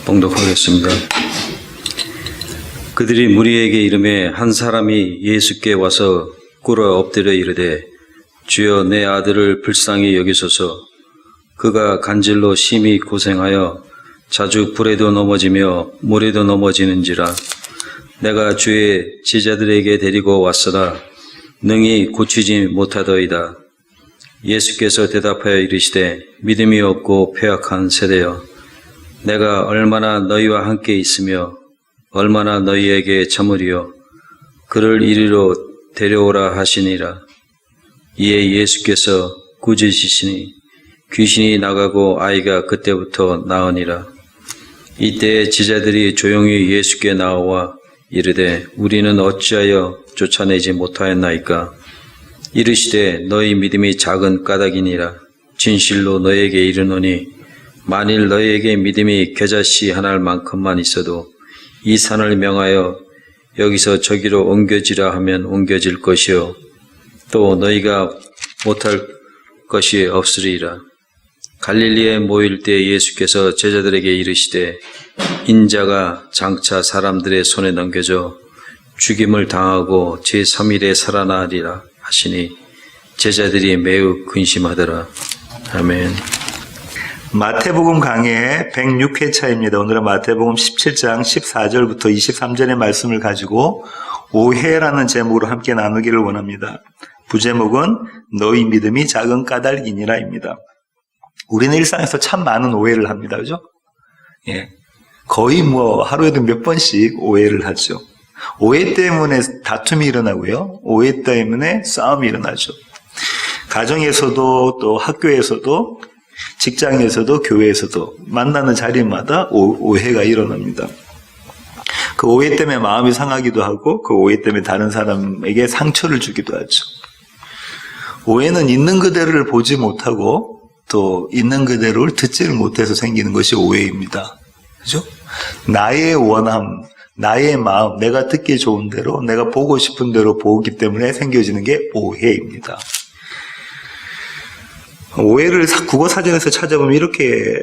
봉독하겠습니다. 그들이 무리에게 이르매 한 사람이 예수께 와서 꿇어 엎드려 이르되 주여 내 아들을 불쌍히 여기소서. 그가 간질로 심히 고생하여 자주 불에도 넘어지며 물에도 넘어지는지라. 내가 주의 제자들에게 데리고 왔으나 능히 고치지 못하더이다. 예수께서 대답하여 이르시되 믿음이 없고 패역한 세대여, 내가 얼마나 너희와 함께 있으며 얼마나 너희에게 참으리요. 그를 이리로 데려오라 하시니라. 이에 예수께서 꾸짖으시니 귀신이 나가고 아이가 그때부터 나으니라. 이때 제자들이 조용히 예수께 나와 이르되 우리는 어찌하여 쫓아내지 못하였나이까. 이르시되 너희 믿음이 작은 까닭이니라. 진실로 너희에게 이르노니 만일 너희에게 믿음이 겨자씨 하나만큼만 있어도 이 산을 명하여 여기서 저기로 옮겨지라 하면 옮겨질 것이요 또 너희가 못할 것이 없으리라. 갈릴리에 모일 때 예수께서 제자들에게 이르시되 인자가 장차 사람들의 손에 넘겨져 죽임을 당하고 제3일에 살아나리라 하시니 제자들이 매우 근심하더라. 아멘. 마태복음 강의 106회차입니다. 오늘은 마태복음 17장 14절부터 23절의 말씀을 가지고 오해라는 제목으로 함께 나누기를 원합니다. 부제목은 너희 믿음이 작은 까닭이니라입니다. 우리는 일상에서 참 많은 오해를 합니다. 그죠? 예. 거의 하루에도 몇 번씩 오해를 하죠. 오해 때문에 다툼이 일어나고요. 오해 때문에 싸움이 일어나죠. 가정에서도 또 학교에서도 직장에서도 교회에서도 만나는 자리마다 오해가 일어납니다. 그 오해 때문에 마음이 상하기도 하고 그 오해 때문에 다른 사람에게 상처를 주기도 하죠. 오해는 있는 그대로를 보지 못하고 또 있는 그대로를 듣지를 못해서 생기는 것이 오해입니다. 그죠? 나의 원함, 나의 마음, 내가 듣기 좋은 대로, 내가 보고 싶은 대로 보기 때문에 생겨지는 게 오해입니다. 오해를 국어사전에서 찾아보면 이렇게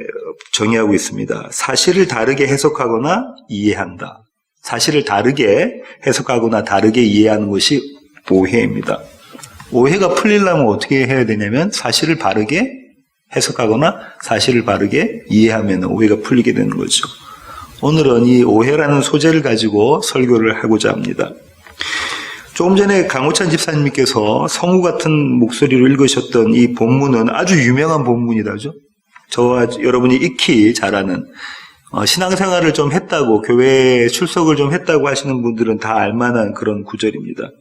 정의하고 있습니다. 사실을 다르게 해석하거나 이해한다. 사실을 다르게 해석하거나 다르게 이해하는 것이 오해입니다. 오해가 풀리려면 어떻게 해야 되냐면 사실을 바르게 해석하거나 사실을 바르게 이해하면 오해가 풀리게 되는 거죠. 오늘은 이 오해라는 소재를 가지고 설교를 하고자 합니다. 조금 전에 강호찬 집사님께서 성우 같은 목소리로 읽으셨던 이 본문은 아주 유명한 본문이다죠. 저와 여러분이 익히 잘 아는 신앙생활을 좀 했다고, 교회에 출석을 좀 했다고 하시는 분들은 다 알만한 그런 구절입니다.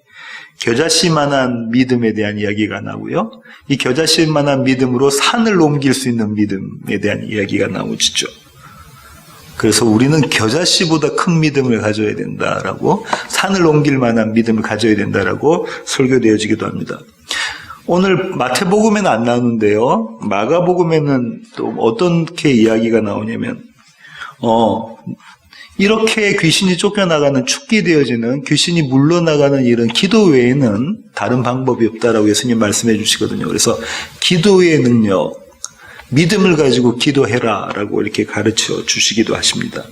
겨자씨만한 믿음에 대한 이야기가 나오고요. 이 겨자씨만한 믿음으로 산을 옮길 수 있는 믿음에 대한 이야기가 나오죠. 그래서 우리는 겨자씨보다 큰 믿음을 가져야 된다라고, 산을 옮길 만한 믿음을 가져야 된다라고 설교되어지기도 합니다. 오늘 마태복음에는 안 나오는데요. 마가복음에는 또 어떻게 이야기가 나오냐면 이렇게 귀신이 쫓겨나가는, 축기되어지는, 귀신이 물러나가는 이런 기도 외에는 다른 방법이 없다라고 예수님 말씀해 주시거든요. 그래서 기도의 능력, 믿음을 가지고 기도해라라고 이렇게 가르쳐 주시기도 하십니다.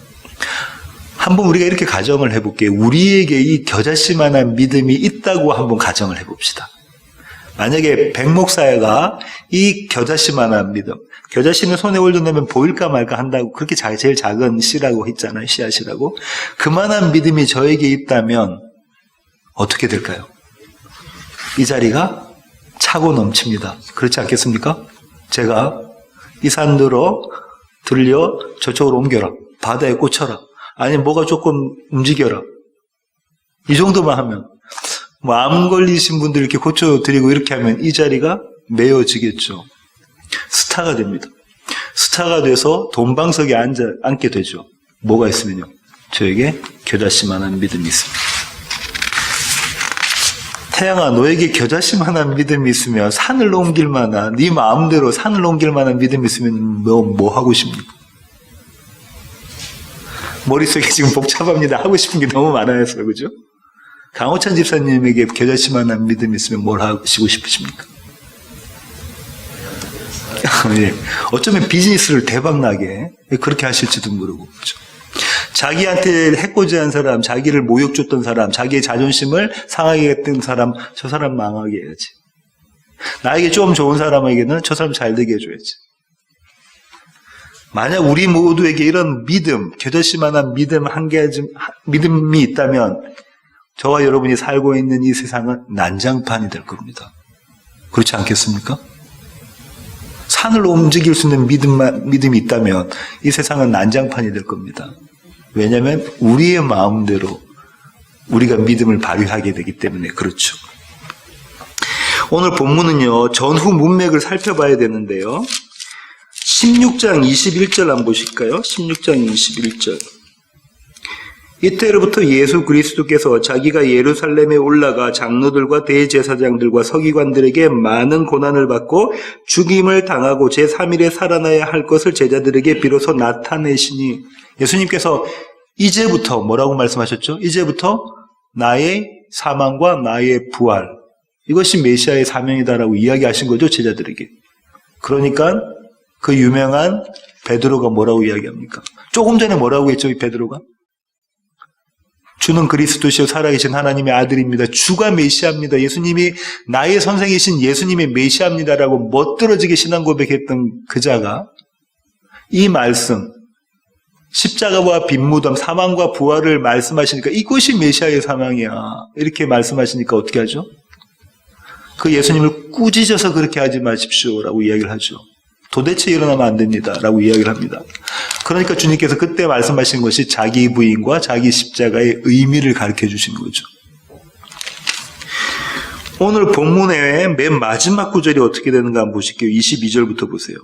한번 우리가 이렇게 가정을 해볼게요. 우리에게 이 겨자씨만한 믿음이 있다고 한번 가정을 해봅시다. 만약에 백목사가 이 겨자씨만한 믿음, 겨자씨는 손에 올려놓으면 보일까 말까 한다고 그렇게 제일 작은 씨라고 했잖아요. 씨앗이라고. 그만한 믿음이 저에게 있다면 어떻게 될까요? 이 자리가 차고 넘칩니다. 그렇지 않겠습니까? 제가 이 산으로 들려 저쪽으로 옮겨라. 바다에 꽂혀라. 아니 뭐가 조금 움직여라. 이 정도만 하면 암 걸리신 분들 이렇게 고쳐드리고 이렇게 하면 이 자리가 메어지겠죠. 스타가 됩니다. 스타가 돼서 돈방석에 앉게 되죠. 뭐가 있으면요. 저에게 겨자씨만한 믿음이 있습니다. 태양아, 너에게 겨자씨만한 믿음이 있으면 산을 옮길 만한, 네 마음대로 산을 옮길 만한 믿음이 있으면 뭐 하고 싶습니까? 머릿속이 지금 복잡합니다. 하고 싶은 게 너무 많아서, 그죠? 강호찬 집사님에게 겨자씨만한 믿음이 있으면 뭘 하시고 싶으십니까? 예. 어쩌면 비즈니스를 대박나게 그렇게 하실지도 모르고. 그렇죠? 자기한테 해코지한 사람, 자기를 모욕 줬던 사람, 자기의 자존심을 상하게 했던 사람, 저 사람 망하게 해야지. 나에게 좀 좋은 사람에게는 저 사람 잘 되게 해줘야지. 만약 우리 모두에게 이런 믿음, 겨자씨만한 믿음이 있다면 저와 여러분이 살고 있는 이 세상은 난장판이 될 겁니다. 그렇지 않겠습니까? 산을 움직일 수 있는 믿음이 있다면 이 세상은 난장판이 될 겁니다. 왜냐하면 우리의 마음대로 우리가 믿음을 발휘하게 되기 때문에 그렇죠. 오늘 본문은요, 전후 문맥을 살펴봐야 되는데요. 16장 21절 한번 보실까요? 16장 21절. 이때로부터 예수 그리스도께서 자기가 예루살렘에 올라가 장로들과 대제사장들과 서기관들에게 많은 고난을 받고 죽임을 당하고 제3일에 살아나야 할 것을 제자들에게 비로소 나타내시니, 예수님께서 이제부터 뭐라고 말씀하셨죠? 이제부터 나의 사망과 나의 부활, 이것이 메시아의 사명이다라고 이야기하신 거죠, 제자들에게. 그러니까 그 유명한 베드로가 뭐라고 이야기합니까? 조금 전에 뭐라고 했죠, 이 베드로가? 주는 그리스도시요 살아계신 하나님의 아들입니다. 주가 메시아입니다. 예수님이 나의 선생이신 예수님의 메시아입니다라고 멋들어지게 신앙 고백했던 그 자가 이 말씀, 십자가와 빈무덤, 사망과 부활을 말씀하시니까 이것이 메시아의 사명이야, 이렇게 말씀하시니까 어떻게 하죠? 그 예수님을 꾸짖어서 그렇게 하지 마십시오라고 이야기를 하죠. 도대체 일어나면 안 됩니다 라고 이야기를 합니다. 그러니까 주님께서 그때 말씀하신 것이 자기 부인과 자기 십자가의 의미를 가르쳐 주신 거죠. 오늘 본문의 맨 마지막 구절이 어떻게 되는가 한번 보실게요. 22절부터 보세요.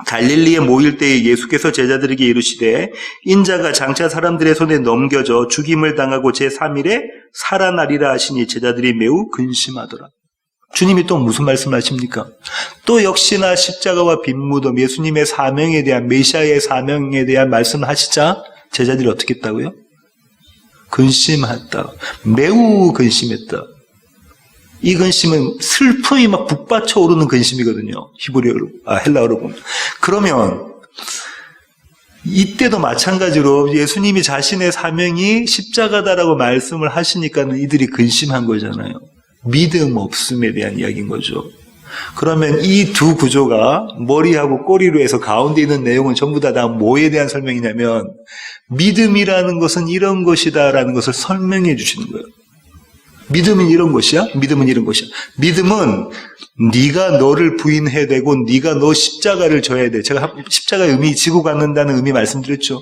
갈릴리에 모일 때에 예수께서 제자들에게 이르시되 인자가 장차 사람들의 손에 넘겨져 죽임을 당하고 제3일에 살아나리라 하시니 제자들이 매우 근심하더라. 주님이 또 무슨 말씀을 하십니까? 또 역시나 십자가와 빈무덤, 예수님의 사명에 대한, 메시아의 사명에 대한 말씀을 하시자 제자들이 어떻게 했다고요? 근심했다. 매우 근심했다. 이 근심은 슬픔이 막 북받쳐 오르는 근심이거든요. 헬라어로 보면. 그러면 이때도 마찬가지로 예수님이 자신의 사명이 십자가다라고 말씀을 하시니까는 이들이 근심한 거잖아요. 믿음 없음에 대한 이야기인 거죠. 그러면 이 두 구조가 머리하고 꼬리로 해서 가운데 있는 내용은 전부 다 뭐에 대한 설명이냐면 믿음이라는 것은 이런 것이다라는 것을 설명해 주시는 거예요. 믿음은 이런 것이야? 믿음은 이런 것이야. 믿음은 네가 너를 부인해야 되고 네가 너 십자가를 져야 돼. 제가 십자가의 의미, 지고 갖는다는 의미 말씀드렸죠.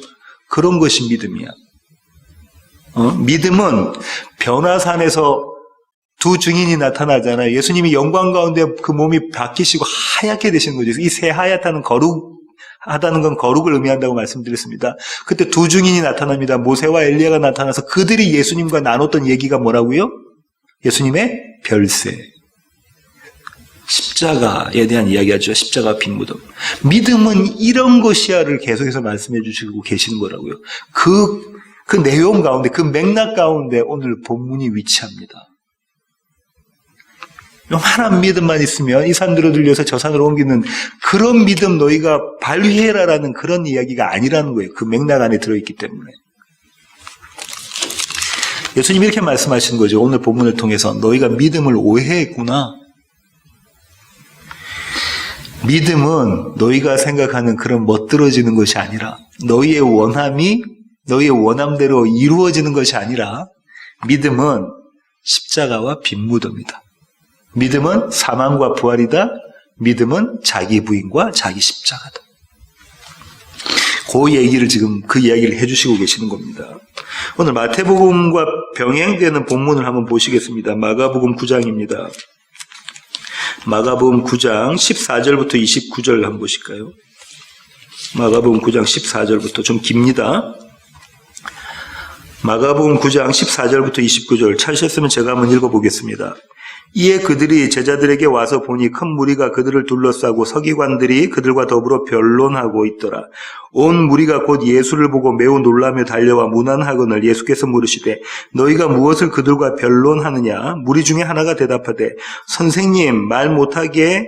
그런 것이 믿음이야. 믿음은 변화산에서 두 증인이 나타나잖아요. 예수님이 영광 가운데 그 몸이 바뀌시고 하얗게 되시는 거죠. 이 새하얗다는 하다는 건 거룩을 의미한다고 말씀드렸습니다. 그때 두 증인이 나타납니다. 모세와 엘리야가 나타나서 그들이 예수님과 나눴던 얘기가 뭐라고요? 예수님의 별세, 십자가에 대한 이야기하죠. 십자가 빈무덤. 믿음은 이런 것이야를 계속해서 말씀해 주시고 계시는 거라고요. 그 내용 가운데, 그 맥락 가운데 오늘 본문이 위치합니다. 요만한 믿음만 있으면 이 산으로 들려서 저 산으로 옮기는 그런 믿음 너희가 발휘해라라는 그런 이야기가 아니라는 거예요. 그 맥락 안에 들어있기 때문에. 예수님이 이렇게 말씀하시는 거죠. 오늘 본문을 통해서 너희가 믿음을 오해했구나. 믿음은 너희가 생각하는 그런 멋들어지는 것이 아니라 너희의 원함이 너희의 원함대로 이루어지는 것이 아니라 믿음은 십자가와 빈무덤이다. 믿음은 사망과 부활이다. 믿음은 자기 부인과 자기 십자가다. 그 이야기를 지금 그 이야기를 해주시고 계시는 겁니다. 오늘 마태복음과 병행되는 본문을 한번 보시겠습니다. 마가복음 9장입니다. 마가복음 9장 14절부터 29절 한번 보실까요? 마가복음 9장 14절부터 좀 깁니다. 마가복음 9장 14절부터 29절 찾으셨으면 제가 한번 읽어보겠습니다. 이에 그들이 제자들에게 와서 보니 큰 무리가 그들을 둘러싸고 서기관들이 그들과 더불어 변론하고 있더라. 온 무리가 곧 예수를 보고 매우 놀라며 달려와 문안하거늘 예수께서 물으시되 너희가 무엇을 그들과 변론하느냐? 무리 중에 하나가 대답하되 선생님 말 못하게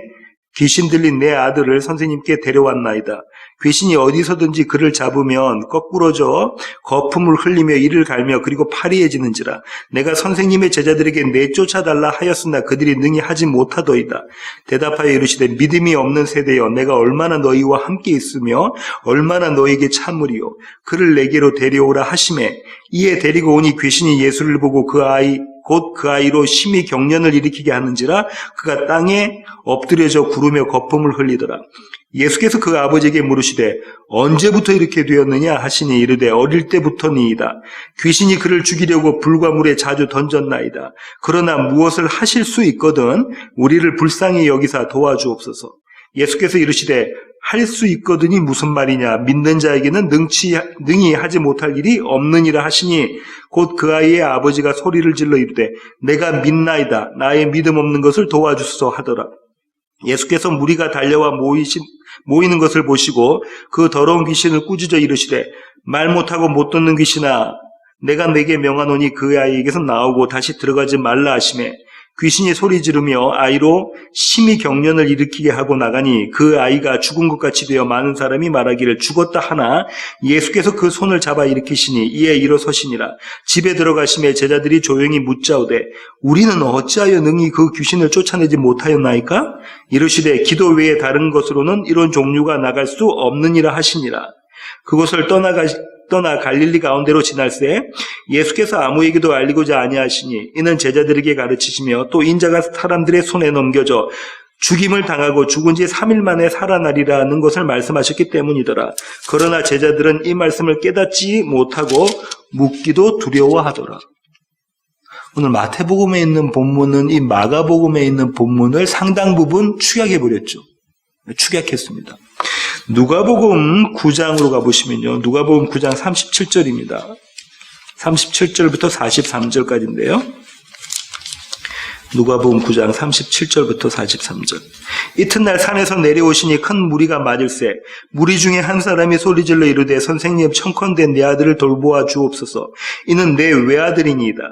귀신 들린 내 아들을 선생님께 데려왔나이다. 귀신이 어디서든지 그를 잡으면 거꾸러져 거품을 흘리며 이를 갈며 그리고 파리해지는지라. 내가 선생님의 제자들에게 내쫓아달라 하였으나 그들이 능히 하지 못하더이다. 대답하여 이르시되 믿음이 없는 세대여, 내가 얼마나 너희와 함께 있으며 얼마나 너희에게 참으리요. 그를 내게로 데려오라 하시매 이에 데리고 오니 귀신이 예수를 보고 곧 그 아이로 심히 경련을 일으키게 하는지라. 그가 땅에 엎드려져 구르며 거품을 흘리더라. 예수께서 그 아버지에게 물으시되 언제부터 이렇게 되었느냐 하시니 이르되 어릴 때부터니이다. 귀신이 그를 죽이려고 불과 물에 자주 던졌나이다. 그러나 무엇을 하실 수 있거든 우리를 불쌍히 여기사 도와주옵소서. 예수께서 이르시되 할 수 있거든이 무슨 말이냐. 믿는 자에게는 능히 하지 못할 일이 없느니라 하시니 곧 그 아이의 아버지가 소리를 질러 이르되 내가 믿나이다. 나의 믿음 없는 것을 도와주소서 하더라. 예수께서 무리가 달려와 모이는 것을 보시고 그 더러운 귀신을 꾸짖어 이르시되 말 못하고 못 듣는 귀신아, 내가 내게 명하노니 그 아이에게서 나오고 다시 들어가지 말라 하시매 귀신이 소리 지르며 아이로 심히 경련을 일으키게 하고 나가니 그 아이가 죽은 것 같이 되어 많은 사람이 말하기를 죽었다 하나 예수께서 그 손을 잡아 일으키시니 이에 일어서시니라. 집에 들어가시매 제자들이 조용히 묻자오되 우리는 어찌하여 능히 그 귀신을 쫓아내지 못하였나이까? 이르시되 기도 외에 다른 것으로는 이런 종류가 나갈 수 없느니라 하시니라. 그곳을 떠나 갈릴리 가운데로 지날새 예수께서 아무에게도 알리고자 아니하시니 이는 제자들에게 가르치시며 또 인자가 사람들의 손에 넘겨져 죽임을 당하고 죽은 지 3일 만에 살아나리라는 것을 말씀하셨기 때문이더라. 그러나 제자들은 이 말씀을 깨닫지 못하고 묻기도 두려워하더라. 오늘 마태복음에 있는 본문은 이 마가복음에 있는 본문을 상당 부분 축약해버렸죠. 축약했습니다. 누가복음 9장으로 가보시면요. 누가복음 9장 37절입니다. 37절부터 43절까지인데요. 누가복음 9장 37절부터 43절. 이튿날 산에서 내려오시니 큰 무리가 맞을세 무리 중에 한 사람이 소리질러 이르되 선생님 청컨대 내 아들을 돌보아 주옵소서. 이는 내 외아들이니이다.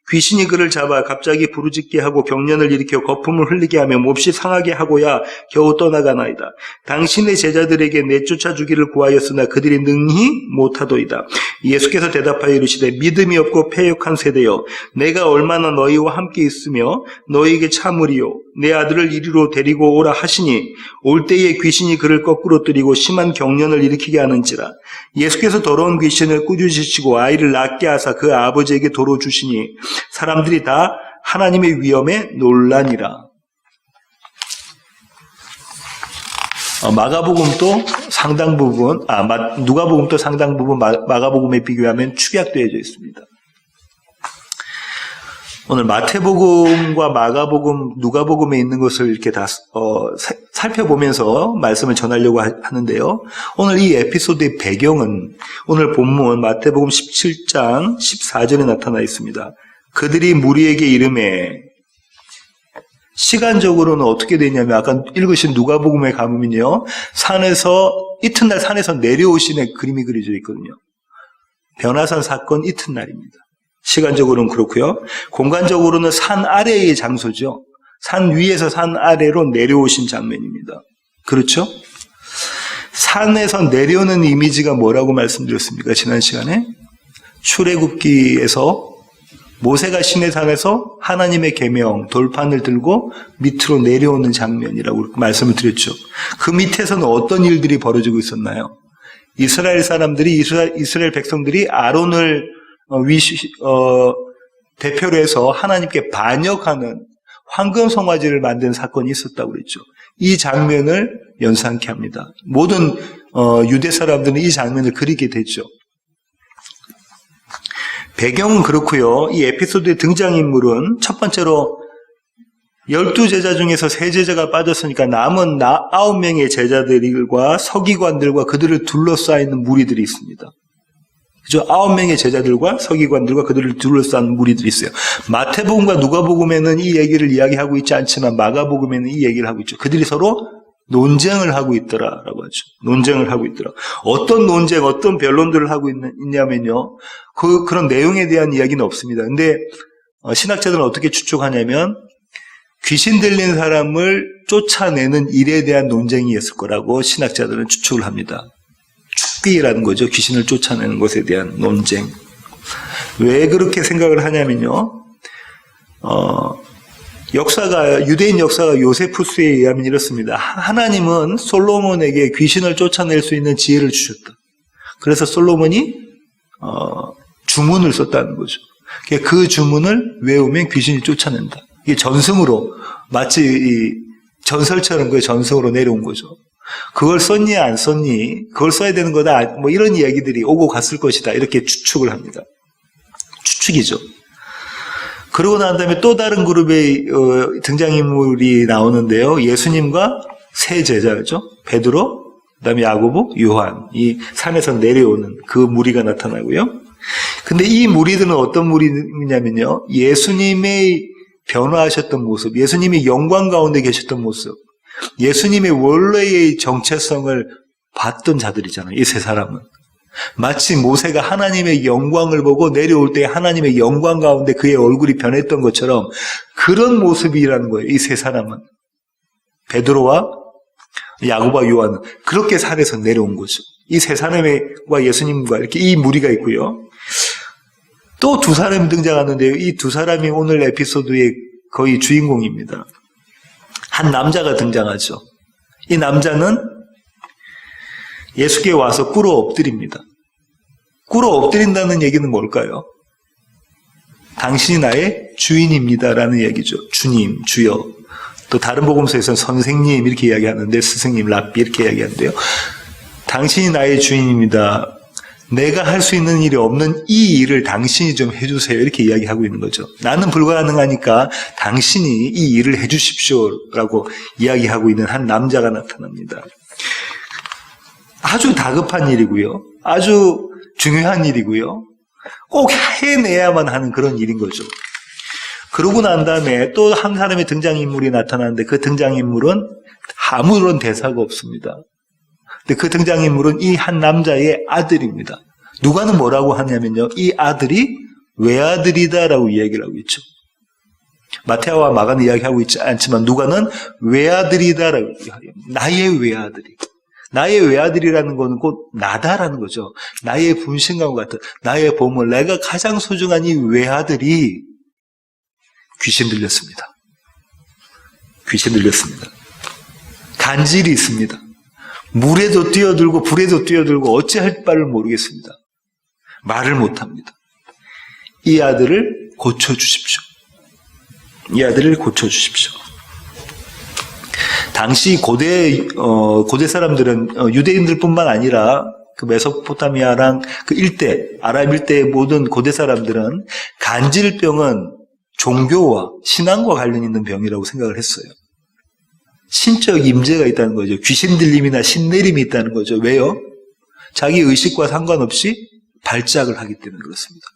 귀신이 그를 잡아 갑자기 부르짖게 하고 경련을 일으켜 거품을 흘리게 하며 몹시 상하게 하고야 겨우 떠나가나이다. 당신의 제자들에게 내쫓아 주기를 구하였으나 그들이 능히 못하도이다. 예수께서 대답하여 이르시되 믿음이 없고 패역한 세대여, 내가 얼마나 너희와 함께 있으며 너희에게 참으리요. 내 아들을 이리로 데리고 오라 하시니 올 때에 귀신이 그를 거꾸로 뜨리고 심한 경련을 일으키게 하는지라. 예수께서 더러운 귀신을 꾸짖으시고 아이를 낫게 하사 그 아버지에게 도로 주시니 사람들이 다 하나님의 위엄에 놀라니라. 마가복음도 상당 부분, 누가복음도 상당 부분 마가복음에 비교하면 축약되어져 있습니다. 오늘 마태복음과 마가복음, 누가복음에 있는 것을 이렇게 다 살펴보면서 말씀을 전하려고 하는데요. 오늘 이 에피소드의 배경은 오늘 본문 마태복음 17장 14절에 나타나 있습니다. 그들이 무리에게 이르매, 시간적으로는 어떻게 되냐면 아까 읽으신 누가복음에 가보면요, 이튿날 산에서 내려오신 그림이 그려져 있거든요. 변화산 사건 이튿날입니다. 시간적으로는 그렇고요. 공간적으로는 산 아래의 장소죠. 산 위에서 산 아래로 내려오신 장면입니다. 그렇죠? 산에서 내려오는 이미지가 뭐라고 말씀드렸습니까? 지난 시간에 출애굽기에서 모세가 시내산에서 하나님의 계명, 돌판을 들고 밑으로 내려오는 장면이라고 말씀을 드렸죠. 그 밑에서는 어떤 일들이 벌어지고 있었나요? 이스라엘 백성들이 아론을 대표로 해서 하나님께 반역하는 황금 송아지를 만든 사건이 있었다고 그랬죠. 이 장면을 연상케 합니다. 모든 유대 사람들은 이 장면을 그리게 되죠. 배경은 그렇고요. 이 에피소드의 등장인물은 첫 번째로 12제자 중에서 3제자가 빠졌으니까 남은 9명의 제자들과 서기관들과 그들을 둘러싸이는 무리들이 있습니다. 그죠? 9명의 제자들과 서기관들과 그들을 둘러싼 무리들이 있어요. 마태복음과 누가복음에는 이 얘기를 이야기하고 있지 않지만 마가복음에는 이 얘기를 하고 있죠. 그들이 서로 논쟁을 하고 있더라라고 하죠. 논쟁을 하고 있더라. 어떤 논쟁, 어떤 변론들을 하고 있냐면요. 그런 내용에 대한 이야기는 없습니다. 근데 신학자들은 어떻게 추측하냐면 귀신 들린 사람을 쫓아내는 일에 대한 논쟁이었을 거라고 신학자들은 추측을 합니다. 축기라는 거죠. 귀신을 쫓아내는 것에 대한 논쟁. 왜 그렇게 생각을 하냐면요. 유대인 역사가 요세푸스에 의하면 이렇습니다. 하나님은 솔로몬에게 귀신을 쫓아낼 수 있는 지혜를 주셨다. 그래서 솔로몬이 주문을 썼다는 거죠. 그 주문을 외우면 귀신이 쫓아낸다. 이게 전승으로, 마치 이 전설처럼 그 전승으로 내려온 거죠. 그걸 썼니 안 썼니, 그걸 써야 되는 거다, 뭐 이런 이야기들이 오고 갔을 것이다, 이렇게 추측을 합니다. 추측이죠. 그러고 난 다음에 또 다른 그룹의 등장인물이 나오는데요. 예수님과 세 제자죠. 베드로, 그다음에 야고보, 요한, 이 산에서 내려오는 그 무리가 나타나고요. 근데 이 무리들은 어떤 무리냐면요. 예수님의 변화하셨던 모습, 예수님이 영광 가운데 계셨던 모습, 예수님의 원래의 정체성을 봤던 자들이잖아요. 이 세 사람은. 마치 모세가 하나님의 영광을 보고 내려올 때 하나님의 영광 가운데 그의 얼굴이 변했던 것처럼 그런 모습이라는 거예요. 이 세 사람은. 베드로와 야고보와 요한은 그렇게 산에서 내려온 거죠. 이 세 사람과 예수님과 이렇게 이 무리가 있고요. 또 두 사람이 등장하는데요. 이 두 사람이 오늘 에피소드의 거의 주인공입니다. 한 남자가 등장하죠. 이 남자는 예수께 와서 꿇어 엎드립니다. 꿇어 엎드린다는 얘기는 뭘까요? 당신이 나의 주인입니다라는 얘기죠. 주님, 주여. 또 다른 복음서에서는 선생님 이렇게 이야기하는데, 스승님, 랍비 이렇게 이야기하는데요. 당신이 나의 주인입니다. 내가 할 수 있는 일이 없는 이 일을 당신이 좀 해주세요. 이렇게 이야기하고 있는 거죠. 나는 불가능하니까 당신이 이 일을 해주십시오라고 이야기하고 있는 한 남자가 나타납니다. 아주 다급한 일이고요. 아주 중요한 일이고요. 꼭 해내야만 하는 그런 일인 거죠. 그러고 난 다음에 또 한 사람의 등장인물이 나타나는데 그 등장인물은 아무런 대사가 없습니다. 근데 그 등장인물은 이 한 남자의 아들입니다. 누가는 뭐라고 하냐면요. 이 아들이 외아들이다라고 이야기를 하고 있죠. 마태와 마가는 이야기하고 있지 않지만 누가는 외아들이다라고 이야기합니다. 나의 외아들이. 나의 외아들이라는 건 곧 나다라는 거죠. 나의 분신감과 같은 나의 보물, 내가 가장 소중한 이 외아들이 귀신 들렸습니다. 귀신 들렸습니다. 간질이 있습니다. 물에도 뛰어들고 불에도 뛰어들고 어찌할 바를 모르겠습니다. 말을 못합니다. 이 아들을 고쳐주십시오. 이 아들을 고쳐주십시오. 당시 고대 사람들은 유대인들뿐만 아니라 그 메소포타미아랑 그 일대, 아랍 일대의 모든 고대 사람들은 간질병은 종교와 신앙과 관련 있는 병이라고 생각을 했어요. 신적 임재가 있다는 거죠. 귀신 들림이나 신내림이 있다는 거죠. 왜요? 자기 의식과 상관없이 발작을 하기 때문에 그렇습니다.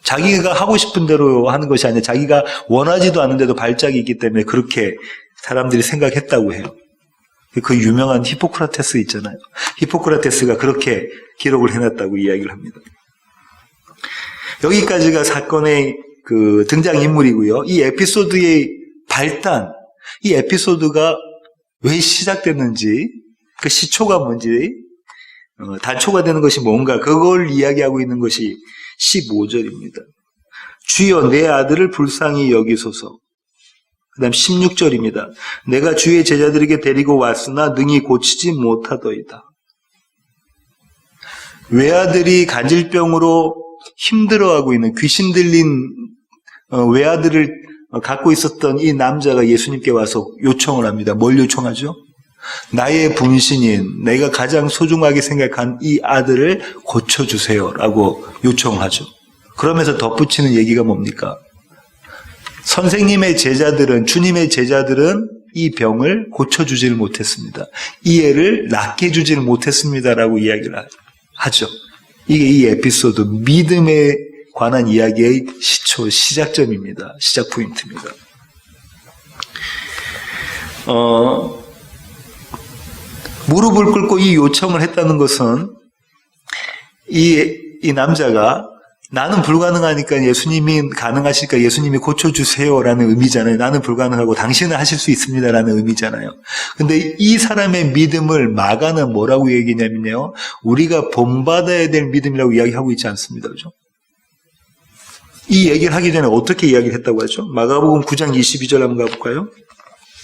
자기가 하고 싶은 대로 하는 것이 아니라 자기가 원하지도 않은데도 발작이 있기 때문에 그렇게 사람들이 생각했다고 해요. 그 유명한 히포크라테스 있잖아요. 히포크라테스가 그렇게 기록을 해놨다고 이야기를 합니다. 여기까지가 사건의 그 등장인물이고요. 이 에피소드의 발단, 이 에피소드가 왜 시작됐는지, 그 시초가 뭔지, 단초가 되는 것이 뭔가, 그걸 이야기하고 있는 것이 15절입니다. 주여 내 아들을 불쌍히 여기소서. 그 다음 16절입니다. 내가 주의 제자들에게 데리고 왔으나 능히 고치지 못하더이다. 외아들이 간질병으로 힘들어하고 있는 귀신 들린 외아들을 갖고 있었던 이 남자가 예수님께 와서 요청을 합니다. 뭘 요청하죠? 나의 분신인, 내가 가장 소중하게 생각한 이 아들을 고쳐주세요라고 요청하죠. 그러면서 덧붙이는 얘기가 뭡니까? 선생님의 제자들은, 주님의 제자들은 이 병을 고쳐주지를 못했습니다. 이 애를 낫게 해주지를 못했습니다라고 이야기를 하죠. 이게 이 에피소드, 믿음에 관한 이야기의 시작점입니다. 시작 포인트입니다. 무릎을 꿇고 이 요청을 했다는 것은 이 남자가 나는 불가능하니까 예수님이 가능하시니까 예수님이 고쳐주세요라는 의미잖아요. 나는 불가능하고 당신은 하실 수 있습니다라는 의미잖아요. 근데 이 사람의 믿음을 마가는 뭐라고 얘기냐면요. 우리가 본받아야 될 믿음이라고 이야기하고 있지 않습니다. 그죠? 이 얘기를 하기 전에 어떻게 이야기를 했다고 하죠? 마가복음 9장 22절 한번 가볼까요?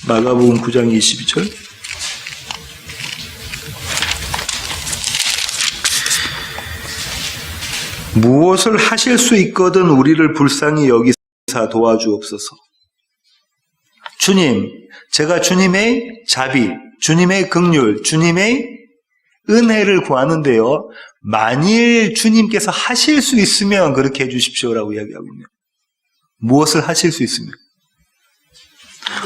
마가복음 9장 22절. 무엇을 하실 수 있거든 우리를 불쌍히 여기사 도와주옵소서. 주님, 제가 주님의 자비, 주님의 긍휼, 주님의 은혜를 구하는데요. 만일 주님께서 하실 수 있으면 그렇게 해주십시오라고 이야기하고 있네요. 무엇을 하실 수 있으면.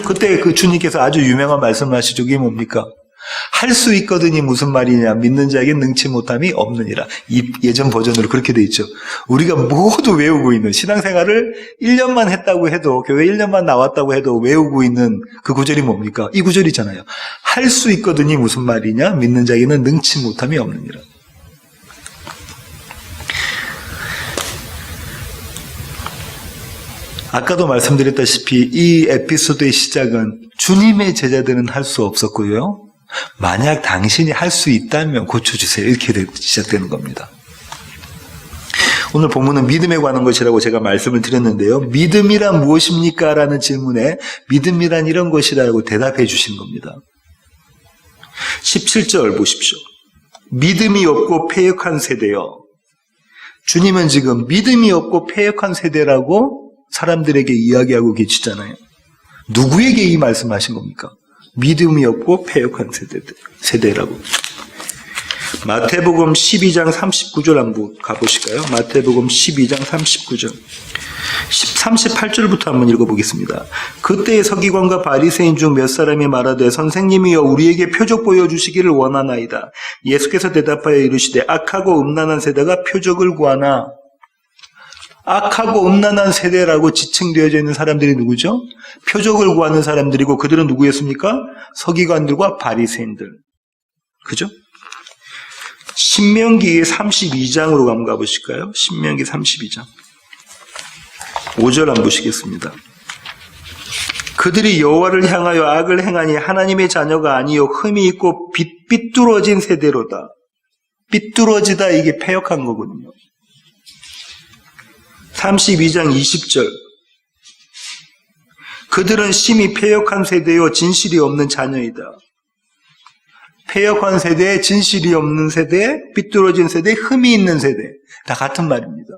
그때 그 주님께서 아주 유명한 말씀을 하시죠. 그게 뭡니까? 할 수 있거든이 무슨 말이냐. 믿는 자에게 능치 못함이 없느니라. 이 예전 버전으로 그렇게 돼 있죠. 우리가 모두 외우고 있는 신앙생활을 1년만 했다고 해도 교회 1년만 나왔다고 해도 외우고 있는 그 구절이 뭡니까? 이 구절이잖아요. 할 수 있거든이 무슨 말이냐. 믿는 자에게는 능치 못함이 없느니라. 아까도 말씀드렸다시피 이 에피소드의 시작은 주님의 제자들은 할 수 없었고요. 만약 당신이 할 수 있다면 고쳐주세요. 이렇게 시작되는 겁니다. 오늘 본문은 믿음에 관한 것이라고 제가 말씀을 드렸는데요. 믿음이란 무엇입니까? 라는 질문에 믿음이란 이런 것이라고 대답해 주신 겁니다. 17절 보십시오. 믿음이 없고 패역한 세대요. 주님은 지금 믿음이 없고 패역한 세대라고 사람들에게 이야기하고 계시잖아요. 누구에게 이 말씀하신 겁니까? 믿음이 없고 패역한 세대라고. 마태복음 12장 39절 한번 가보실까요? 마태복음 12장 39절. 38절부터 한번 읽어보겠습니다. 그때의 서기관과 바리새인 중 몇 사람이 말하되 선생님이여 우리에게 표적 보여주시기를 원하나이다. 예수께서 대답하여 이르시되 악하고 음란한 세대가 표적을 구하나. 악하고 음란한 세대라고 지칭되어져 있는 사람들이 누구죠? 표적을 구하는 사람들이고 그들은 누구였습니까? 서기관들과 바리새인들. 그죠? 신명기 32장으로 한번 가보실까요? 신명기 32장. 5절 한번 보시겠습니다. 그들이 여호와를 향하여 악을 행하니 하나님의 자녀가 아니요 흠이 있고 삐뚤어진 세대로다. 삐뚤어지다 이게 패역한 거거든요. 32장 20절. 그들은 심히 패역한 세대요 진실이 없는 자녀이다. 패역한 세대, 진실이 없는 세대, 삐뚤어진 세대, 흠이 있는 세대. 다 같은 말입니다.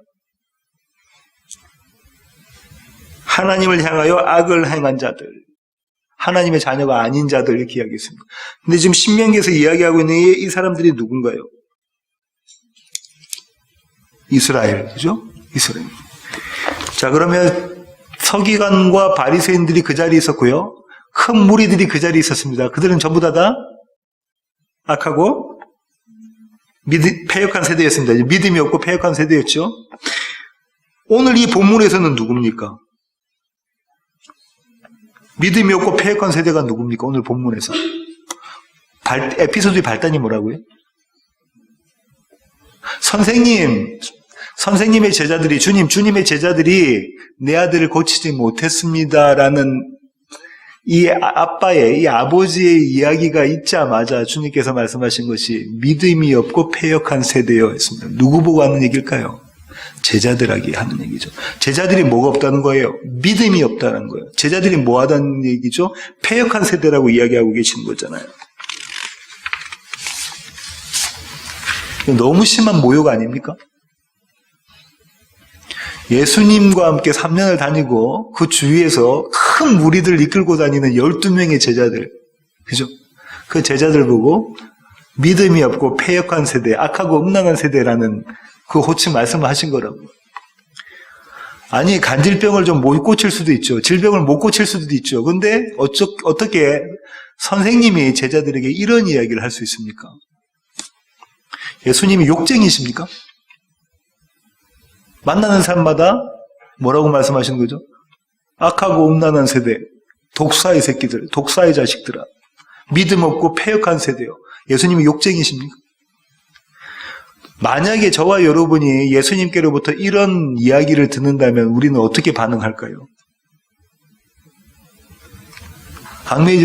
하나님을 향하여 악을 행한 자들. 하나님의 자녀가 아닌 자들 이렇게 이야기했습니다. 근데 지금 신명기에서 이야기하고 있는 이 사람들이 누군가요? 이스라엘. 그죠? 이스라엘. 자, 그러면 서기관과 바리새인들이 그 자리에 있었고요. 큰 무리들이 그 자리에 있었습니다. 그들은 전부 다 악하고 패역한 세대였습니다. 믿음이 없고 패역한 세대였죠. 오늘 이 본문에서는 누굽니까? 믿음이 없고 패역한 세대가 누굽니까? 오늘 본문에서. 에피소드의 발단이 뭐라고요? 선생님의 제자들이, 주님의 제자들이 내 아들을 고치지 못했습니다라는 이 아빠의, 이 아버지의 이야기가 있자마자 주님께서 말씀하신 것이 믿음이 없고 패역한 세대여 했습니다. 누구 보고 하는 얘기일까요? 제자들에게 하는 얘기죠. 제자들이 뭐가 없다는 거예요? 믿음이 없다는 거예요. 제자들이 뭐 하다는 얘기죠? 패역한 세대라고 이야기하고 계시는 거잖아요. 너무 심한 모욕 아닙니까? 예수님과 함께 3년을 다니고 그 주위에서 큰 무리들 이끌고 다니는 12명의 제자들. 그죠? 그 제자들 보고 믿음이 없고 패역한 세대, 악하고 음란한 세대라는 그 호칭 말씀을 하신 거라고. 아니, 간질병을 좀 못 고칠 수도 있죠. 질병을 못 고칠 수도 있죠. 근데 어떻게 선생님이 제자들에게 이런 이야기를 할 수 있습니까? 예수님이 욕쟁이십니까? 만나는 사람마다 뭐라고 말씀하시는 거죠? 악하고 음란한 세대, 독사의 새끼들, 독사의 자식들아, 믿음 없고 패역한 세대요. 예수님이 욕쟁이십니까? 만약에 저와 여러분이 예수님께로부터 이런 이야기를 듣는다면 우리는 어떻게 반응할까요? 강명희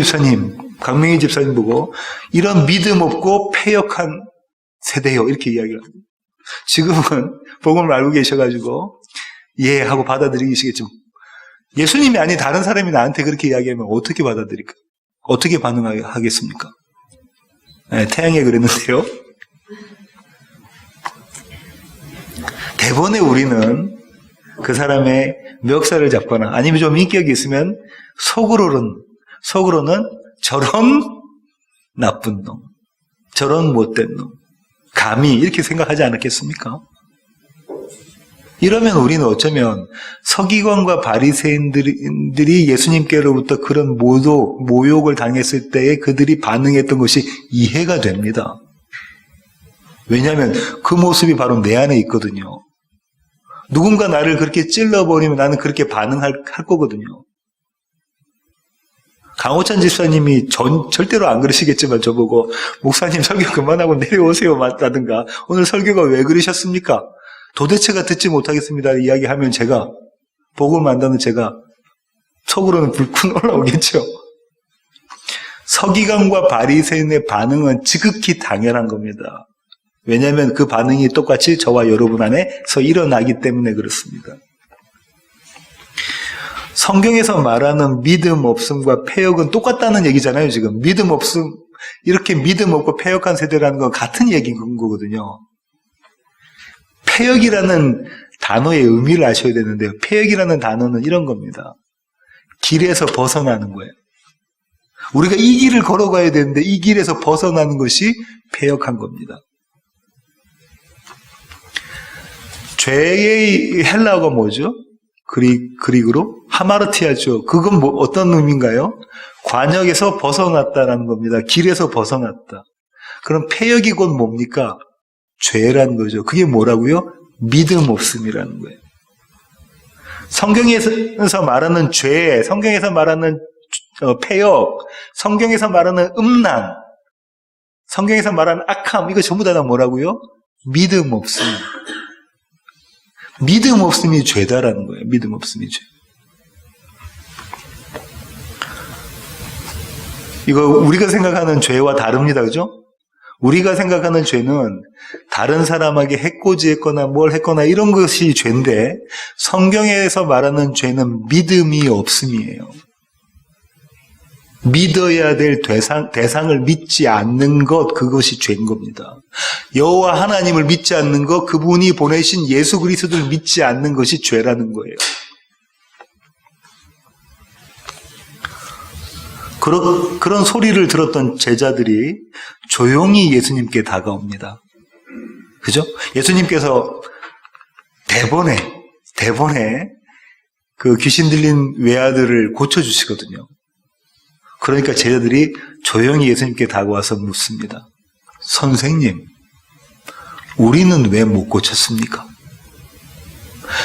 집사님 보고 이런 믿음 없고 패역한 세대요 이렇게 이야기를 합니다. 지금은 복음을 알고 계셔가지고 예 하고 받아들이시겠죠. 예수님이 아닌 다른 사람이 나한테 그렇게 이야기하면 어떻게 받아들일까? 어떻게 반응하겠습니까? 네, 태양에 그랬는데요. 대번에 우리는 그 사람의 멱살을 잡거나 아니면 좀 인격이 있으면 속으로는 저런 나쁜 놈, 저런 못된 놈, 감히 이렇게 생각하지 않았겠습니까? 이러면 우리는 어쩌면 서기관과 바리새인들이 예수님께로부터 그런 모욕을 당했을 때에 그들이 반응했던 것이 이해가 됩니다. 왜냐하면 그 모습이 바로 내 안에 있거든요. 누군가 나를 그렇게 찔러버리면 나는 그렇게 반응할 거거든요. 강호찬 집사님이 절대로 안 그러시겠지만 저보고 목사님 설교 그만하고 내려오세요 라든가 오늘 설교가 왜 그러셨습니까? 도대체가 듣지 못하겠습니다 이야기하면 제가 복음을 만나는 제가 속으로는 불끈 올라오겠죠. 서기관과 바리새인의 반응은 지극히 당연한 겁니다. 왜냐하면 그 반응이 똑같이 저와 여러분 안에서 일어나기 때문에 그렇습니다. 성경에서 말하는 믿음 없음과 패역은 똑같다는 얘기잖아요. 지금 믿음 없음, 이렇게 믿음 없고 패역한 세대라는 건 같은 얘기인 거거든요. 패역이라는 단어의 의미를 아셔야 되는데요. 패역이라는 단어는 이런 겁니다. 길에서 벗어나는 거예요. 우리가 이 길을 걸어가야 되는데 이 길에서 벗어나는 것이 패역한 겁니다. 죄의 헬라어가 뭐죠? 그리그로 하마르티아죠. 그건 어떤 의미인가요? 관역에서 벗어났다라는 겁니다. 길에서 벗어났다. 그럼 패역이 곧 뭡니까? 죄라는 거죠. 그게 뭐라고요? 믿음 없음이라는 거예요. 성경에서 말하는 죄, 성경에서 말하는 패역, 성경에서 말하는 음란, 성경에서 말하는 악함, 이거 전부 다 뭐라고요? 믿음 없음. 믿음 없음이 죄다라는 거예요. 믿음 없음이 죄. 이거 우리가 생각하는 죄와 다릅니다. 그죠? 우리가 생각하는 죄는 다른 사람에게 해코지했거나 뭘 했거나 이런 것이 죄인데 성경에서 말하는 죄는 믿음이 없음이에요. 믿어야 될 대상을 믿지 않는 것, 그것이 죄인 겁니다. 여호와 하나님을 믿지 않는 것, 그분이 보내신 예수 그리스도를 믿지 않는 것이 죄라는 거예요. 그런 소리를 들었던 제자들이 조용히 예수님께 다가옵니다. 그죠? 예수님께서 대번에 그 귀신 들린 외아들을 고쳐주시거든요. 그러니까 제자들이 조용히 예수님께 다가와서 묻습니다. 선생님, 우리는 왜 못 고쳤습니까?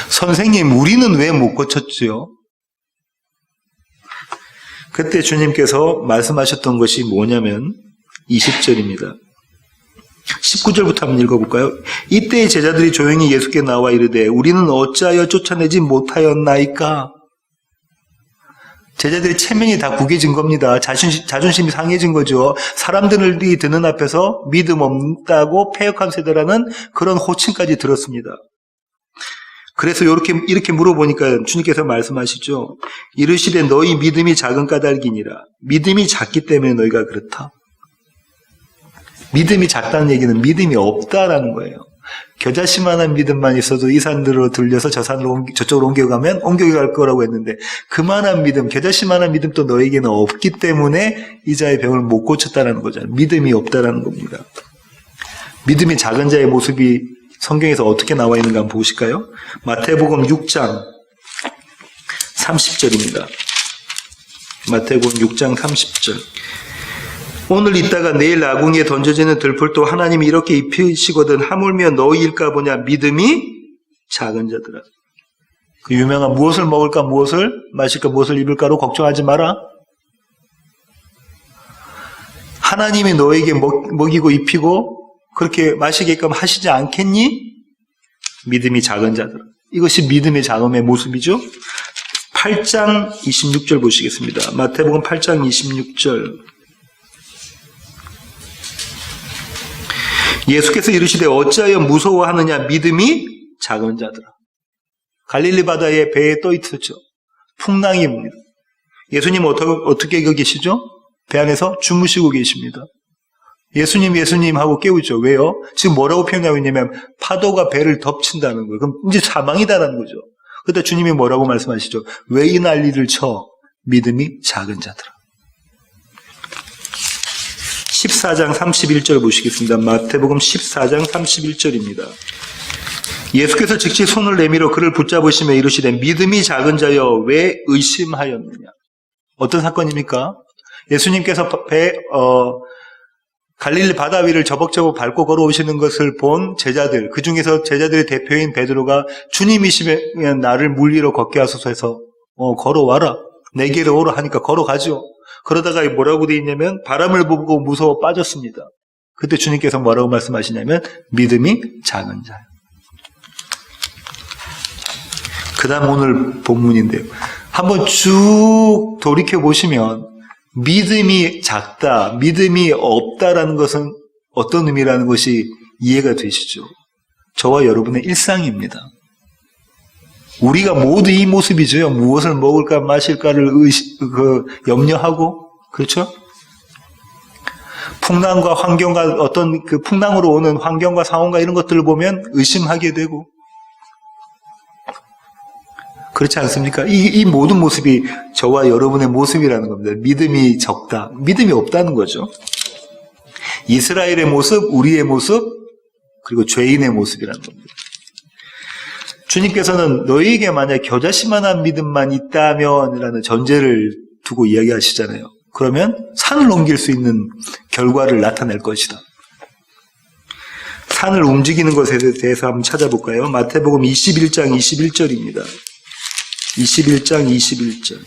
선생님, 우리는 왜 못 고쳤죠? 그때 주님께서 말씀하셨던 것이 뭐냐면 20절입니다. 19절부터 한번 읽어볼까요? 이때 제자들이 조용히 예수께 나와 이르되 우리는 어찌하여 쫓아내지 못하였나이까? 제자들의 체면이 다 구겨진 겁니다. 자존심이 상해진 거죠. 사람들이 듣는 앞에서 믿음 없다고 패역한 세대라는 그런 호칭까지 들었습니다. 그래서 이렇게 물어보니까 주님께서 말씀하시죠. 이르시되 너희 믿음이 작은 까닭이니라. 믿음이 작기 때문에 너희가 그렇다. 믿음이 작다는 얘기는 믿음이 없다라는 거예요. 겨자씨만한 믿음만 있어도 이 산으로 들려서 저쪽으로 옮겨갈 거라고 했는데 그만한 믿음, 겨자씨만한 믿음도 너에게는 없기 때문에 이 자의 병을 못 고쳤다는 거잖아요. 믿음이 없다라는 겁니다. 믿음이 작은 자의 모습이 성경에서 어떻게 나와 있는가 한번 보실까요? 마태복음 6장 30절입니다. 마태복음 6장 30절. 오늘 있다가 내일 아궁이에 던져지는 들풀도 하나님이 이렇게 입히시거든 하물며 너희일까 보냐 믿음이 작은 자들아. 그 유명한 무엇을 먹을까 무엇을 마실까 무엇을 입을까로 걱정하지 마라. 하나님이 너에게 먹이고 입히고 그렇게 마시게끔 하시지 않겠니? 믿음이 작은 자들. 이것이 믿음의 작음의 모습이죠. 8장 26절 보시겠습니다. 마태복음 8장 26절. 예수께서 이르시되 어찌하여 무서워하느냐 믿음이 작은 자들아. 갈릴리 바다에 배에 떠 있었죠. 풍랑이 옵니다. 예수님 어떻게 계시죠? 배 안에서 주무시고 계십니다. 예수님 하고 깨우죠. 왜요? 지금 뭐라고 표현하고 있냐면 파도가 배를 덮친다는 거예요. 그럼 이제 사망이다라는 거죠. 그때 주님이 뭐라고 말씀하시죠? 왜 이 난리를 쳐? 믿음이 작은 자들아. 14장 31절 보시겠습니다. 마태복음 14장 31절입니다. 예수께서 즉시 손을 내밀어 그를 붙잡으시며 이르시되 믿음이 작은 자여 왜 의심하였느냐. 어떤 사건입니까? 예수님께서 갈릴리 바다 위를 저벅저벅 밟고 걸어오시는 것을 본 제자들, 그 중에서 제자들의 대표인 베드로가 주님이시면 나를 물 위로 걷게 하소서 해서 걸어와라. 내게로 오라 하니까 걸어가죠. 그러다가 뭐라고 되어 있냐면 바람을 보고 무서워 빠졌습니다. 그때 주님께서 뭐라고 말씀하시냐면 믿음이 작은 자요. 그 다음 오늘 본문인데요. 한번 쭉 돌이켜보시면 믿음이 작다, 믿음이 없다라는 것은 어떤 의미라는 것이 이해가 되시죠? 저와 여러분의 일상입니다. 우리가 모두 이 모습이죠. 무엇을 먹을까 마실까를 염려하고, 그렇죠? 풍랑과 환경과 어떤 그 풍랑으로 오는 환경과 상황과 이런 것들을 보면 의심하게 되고, 그렇지 않습니까? 이 모든 모습이 저와 여러분의 모습이라는 겁니다. 믿음이 적다. 믿음이 없다는 거죠. 이스라엘의 모습, 우리의 모습, 그리고 죄인의 모습이라는 겁니다. 주님께서는 너희에게 만약 겨자씨만한 믿음만 있다면 라는 전제를 두고 이야기하시잖아요. 그러면 산을 옮길 수 있는 결과를 나타낼 것이다. 산을 움직이는 것에 대해서 한번 찾아볼까요? 마태복음 21장 21절입니다. 21장 21절.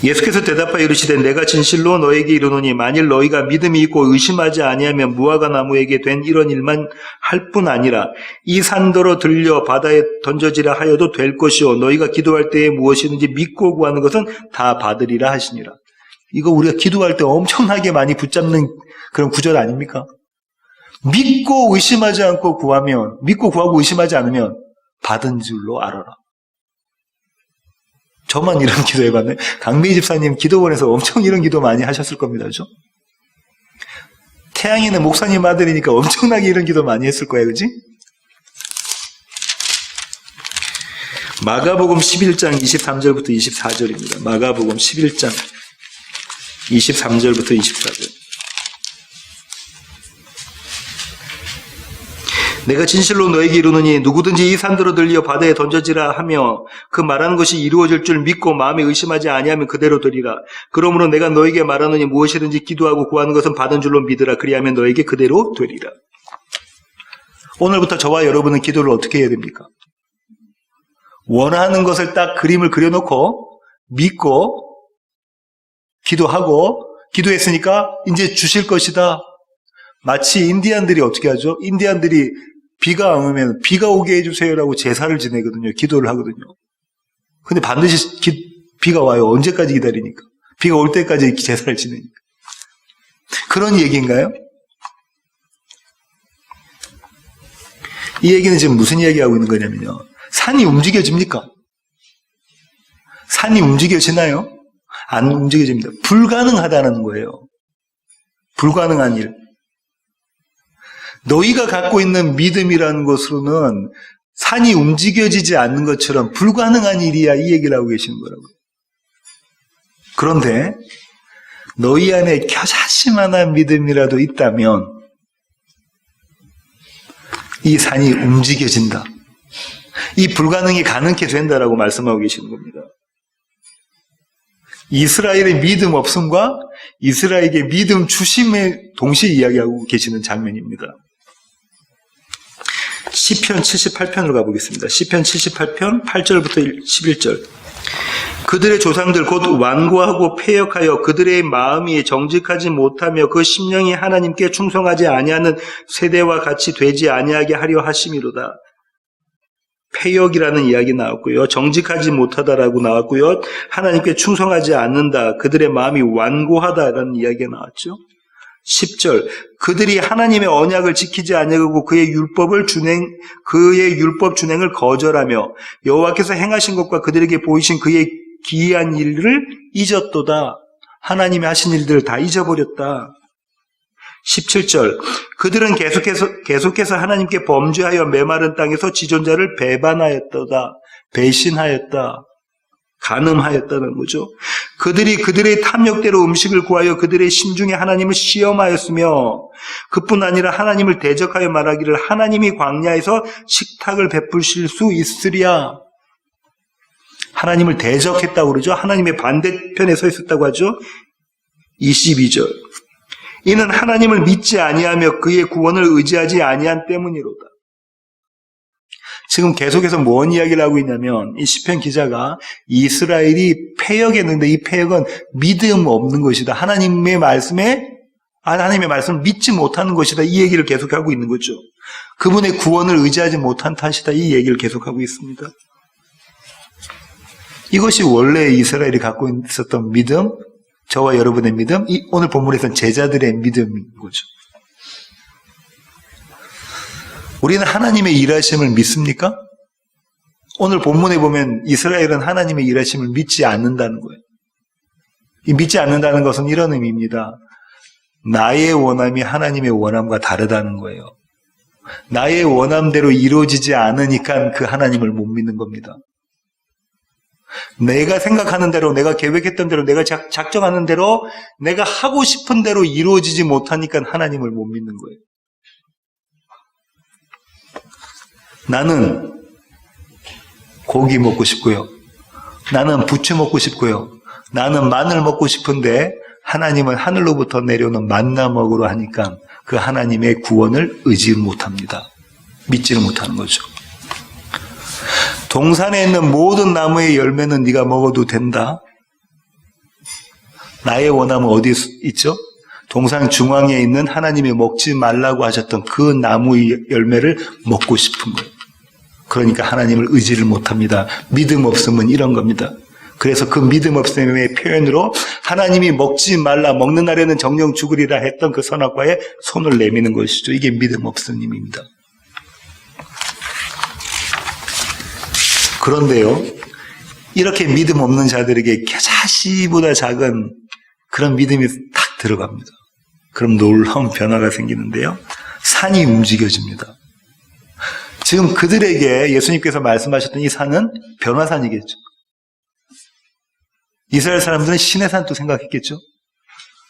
예수께서 대답하여 이르시되 내가 진실로 너에게 이르노니 만일 너희가 믿음이 있고 의심하지 아니하면 무화과 나무에게 된 이런 일만 할 뿐 아니라 이 산더러 들려 바다에 던져지라 하여도 될 것이요 너희가 기도할 때에 무엇이든지 믿고 구하는 것은 다 받으리라 하시니라. 이거 우리가 기도할 때 엄청나게 많이 붙잡는 그런 구절 아닙니까? 믿고 의심하지 않고 구하면, 믿고 구하고 의심하지 않으면 받은 줄로 알아라. 저만 이런 기도 해봤네. 강미희 집사님 기도원에서 엄청 이런 기도 많이 하셨을 겁니다. 그죠? 태양이는 목사님 아들이니까 엄청나게 이런 기도 많이 했을 거예요. 그지? 마가복음 11장 23절부터 24절입니다. 마가복음 11장 23절부터 24절. 내가 진실로 너에게 이르노니 누구든지 이 산더러 들려 바다에 던져지라 하며 그 말하는 것이 이루어질 줄 믿고 마음에 의심하지 아니하면 그대로 되리라. 그러므로 내가 너에게 말하노니 무엇이든지 기도하고 구하는 것은 받은 줄로 믿으라. 그리하면 너에게 그대로 되리라. 오늘부터 저와 여러분은 기도를 어떻게 해야 됩니까? 원하는 것을 딱 그림을 그려놓고 믿고 기도하고 기도했으니까 이제 주실 것이다. 마치 인디안들이 어떻게 하죠? 인디안들이 비가 안 오면 비가 오게 해주세요라고 제사를 지내거든요. 기도를 하거든요. 근데 반드시 비가 와요. 언제까지 기다리니까? 비가 올 때까지 제사를 지내니까. 그런 얘기인가요? 이 얘기는 지금 무슨 이야기하고 있는 거냐면요. 산이 움직여집니까? 산이 움직여지나요? 안 움직여집니다. 불가능하다는 거예요. 불가능한 일. 너희가 갖고 있는 믿음이라는 것으로는 산이 움직여지지 않는 것처럼 불가능한 일이야 이 얘기를 하고 계시는 거라고요. 그런데 너희 안에 겨자씨만한 믿음이라도 있다면 이 산이 움직여진다. 이 불가능이 가능케 된다라고 말씀하고 계시는 겁니다. 이스라엘의 믿음 없음과 이스라엘에게 믿음 주심에 동시에 이야기하고 계시는 장면입니다. 시편 78편으로 가보겠습니다. 시편 78편 8절부터 11절. 그들의 조상들 곧 완고하고 패역하여 그들의 마음이 정직하지 못하며 그 심령이 하나님께 충성하지 아니하는 세대와 같이 되지 아니하게 하려 하심이로다. 패역이라는 이야기 나왔고요. 정직하지 못하다라고 나왔고요. 하나님께 충성하지 않는다. 그들의 마음이 완고하다라는 이야기가 나왔죠. 10절 그들이 하나님의 언약을 지키지 아니하고 그의 율법 준행을 거절하며 여호와께서 행하신 것과 그들에게 보이신 그의 기이한 일을 잊었도다. 하나님이 하신 일들을 다 잊어버렸다. 17절 그들은 계속해서 하나님께 범죄하여 메마른 땅에서 지존자를 배반하였도다. 배신하였다. 간음하였다는 거죠. 그들이 그들의 탐욕대로 음식을 구하여 그들의 심중에 하나님을 시험하였으며 그뿐 아니라 하나님을 대적하여 말하기를 하나님이 광야에서 식탁을 베푸실 수 있으랴. 하나님을 대적했다고 그러죠. 하나님의 반대편에 서 있었다고 하죠. 22절 이는 하나님을 믿지 아니하며 그의 구원을 의지하지 아니한 때문이로다. 지금 계속해서 뭔 이야기를 하고 있냐면 이 시편 기자가 이스라엘이 패역했는데 이 패역은 믿음 없는 것이다. 하나님의 말씀을 믿지 못하는 것이다. 이 얘기를 계속하고 있는 거죠. 그분의 구원을 의지하지 못한 탓이다. 이 얘기를 계속하고 있습니다. 이것이 원래 이스라엘이 갖고 있었던 믿음, 저와 여러분의 믿음, 오늘 본문에서는 제자들의 믿음인 거죠. 우리는 하나님의 일하심을 믿습니까? 오늘 본문에 보면 이스라엘은 하나님의 일하심을 믿지 않는다는 거예요. 이 믿지 않는다는 것은 이런 의미입니다. 나의 원함이 하나님의 원함과 다르다는 거예요. 나의 원함대로 이루어지지 않으니까 그 하나님을 못 믿는 겁니다. 내가 생각하는 대로, 내가 계획했던 대로, 내가 작정하는 대로, 내가 하고 싶은 대로 이루어지지 못하니까 하나님을 못 믿는 거예요. 나는 고기 먹고 싶고요. 나는 부추 먹고 싶고요. 나는 마늘 먹고 싶은데 하나님은 하늘로부터 내려오는 만나 먹으러 하니까 그 하나님의 구원을 의지 못합니다. 믿지를 못하는 거죠. 동산에 있는 모든 나무의 열매는 네가 먹어도 된다. 나의 원함은 어디에 있죠? 동산 중앙에 있는 하나님이 먹지 말라고 하셨던 그 나무의 열매를 먹고 싶은 거예요. 그러니까 하나님을 의지를 못합니다. 믿음 없음은 이런 겁니다. 그래서 그 믿음 없음의 표현으로 하나님이 먹지 말라, 먹는 날에는 정령 죽으리라 했던 그 선악과에 손을 내미는 것이죠. 이게 믿음 없음입니다. 그런데요, 이렇게 믿음 없는 자들에게 겨자씨보다 작은 그런 믿음이 탁 들어갑니다. 그럼 놀라운 변화가 생기는데요. 산이 움직여집니다. 지금 그들에게 예수님께서 말씀하셨던 이 산은 변화산이겠죠. 이스라엘 사람들은 시내산도 생각했겠죠.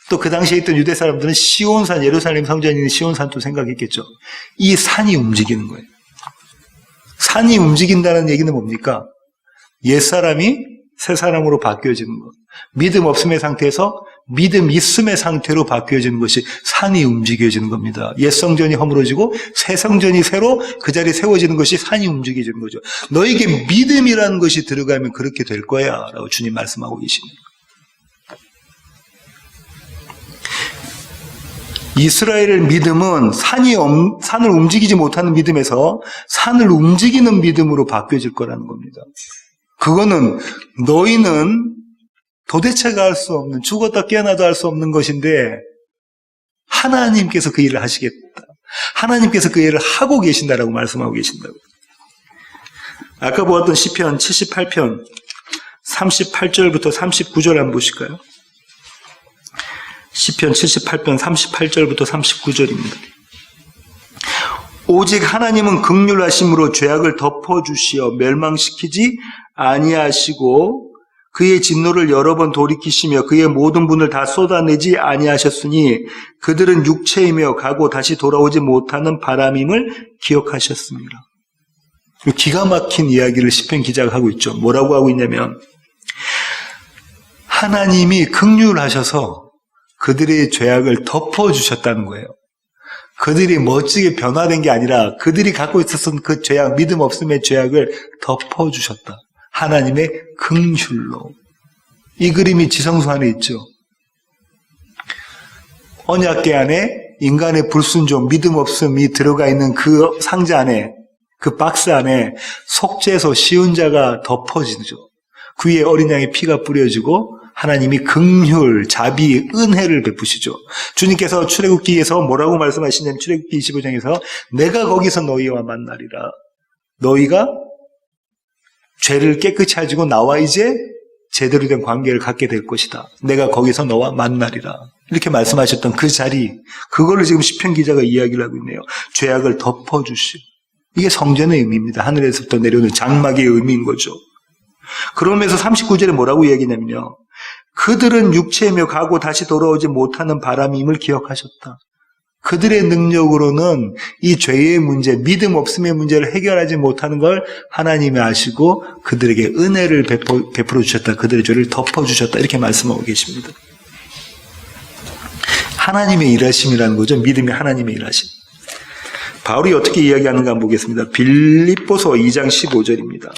또 그 당시에 있던 유대 사람들은 시온산, 예루살렘 성전이 있는 시온산도 생각했겠죠. 이 산이 움직이는 거예요. 산이 움직인다는 얘기는 뭡니까? 옛사람이 새사람으로 바뀌어지는 것. 믿음 없음의 상태에서 믿음 있음의 상태로 바뀌어지는 것이 산이 움직여지는 겁니다. 옛 성전이 허물어지고 새 성전이 새로 그 자리에 세워지는 것이 산이 움직여지는 거죠. 너에게 믿음이라는 것이 들어가면 그렇게 될 거야 라고 주님 말씀하고 계십니다. 이스라엘의 믿음은 산을 움직이지 못하는 믿음에서 산을 움직이는 믿음으로 바뀌어질 거라는 겁니다. 그거는 너희는 도대체가 할 수 없는, 죽었다 깨어나도 할 수 없는 것인데 하나님께서 그 일을 하시겠다. 하나님께서 그 일을 하고 계신다라고 말씀하고 계신다고. 아까 보았던 시편 78편 38절부터 39절 한번 보실까요? 시편 78편 38절부터 39절입니다. 오직 하나님은 긍휼하심으로 죄악을 덮어주시어 멸망시키지 아니하시고 그의 진노를 여러 번 돌이키시며 그의 모든 분을 다 쏟아내지 아니하셨으니 그들은 육체이며 가고 다시 돌아오지 못하는 바람임을 기억하셨습니다. 기가 막힌 이야기를 시편 기자가 하고 있죠. 뭐라고 하고 있냐면 하나님이 긍휼하셔서 그들의 죄악을 덮어주셨다는 거예요. 그들이 멋지게 변화된 게 아니라 그들이 갖고 있었던 그 죄악, 믿음 없음의 죄악을 덮어주셨다. 하나님의 긍휼로. 이 그림이 지성소 안에 있죠. 언약궤 안에 인간의 불순종, 믿음 없음이 들어가 있는 그 상자 안에, 그 박스 안에 속죄소 시은자가 덮어지죠. 그 위에 어린 양의 피가 뿌려지고 하나님이 긍휼, 자비, 은혜를 베푸시죠. 주님께서 출애굽기에서 뭐라고 말씀하시냐면 출애굽기 25장에서 내가 거기서 너희와 만나리라. 너희가 죄를 깨끗이 하시고 나와 이제 제대로 된 관계를 갖게 될 것이다. 내가 거기서 너와 만나리라. 이렇게 말씀하셨던 그 자리, 그거를 지금 시편 기자가 이야기를 하고 있네요. 죄악을 덮어주시고. 이게 성전의 의미입니다. 하늘에서부터 내려오는 장막의 의미인 거죠. 그러면서 39절에 뭐라고 이야기냐면요. 그들은 육체이며 가고 다시 돌아오지 못하는 바람임을 기억하셨다. 그들의 능력으로는 이 죄의 문제, 믿음 없음의 문제를 해결하지 못하는 걸 하나님이 아시고 그들에게 은혜를 베풀어 주셨다. 그들의 죄를 덮어주셨다. 이렇게 말씀하고 계십니다. 하나님의 일하심이라는 거죠. 믿음이 하나님의 일하심. 바울이 어떻게 이야기하는가 한번 보겠습니다. 빌립보서 2장 15절입니다.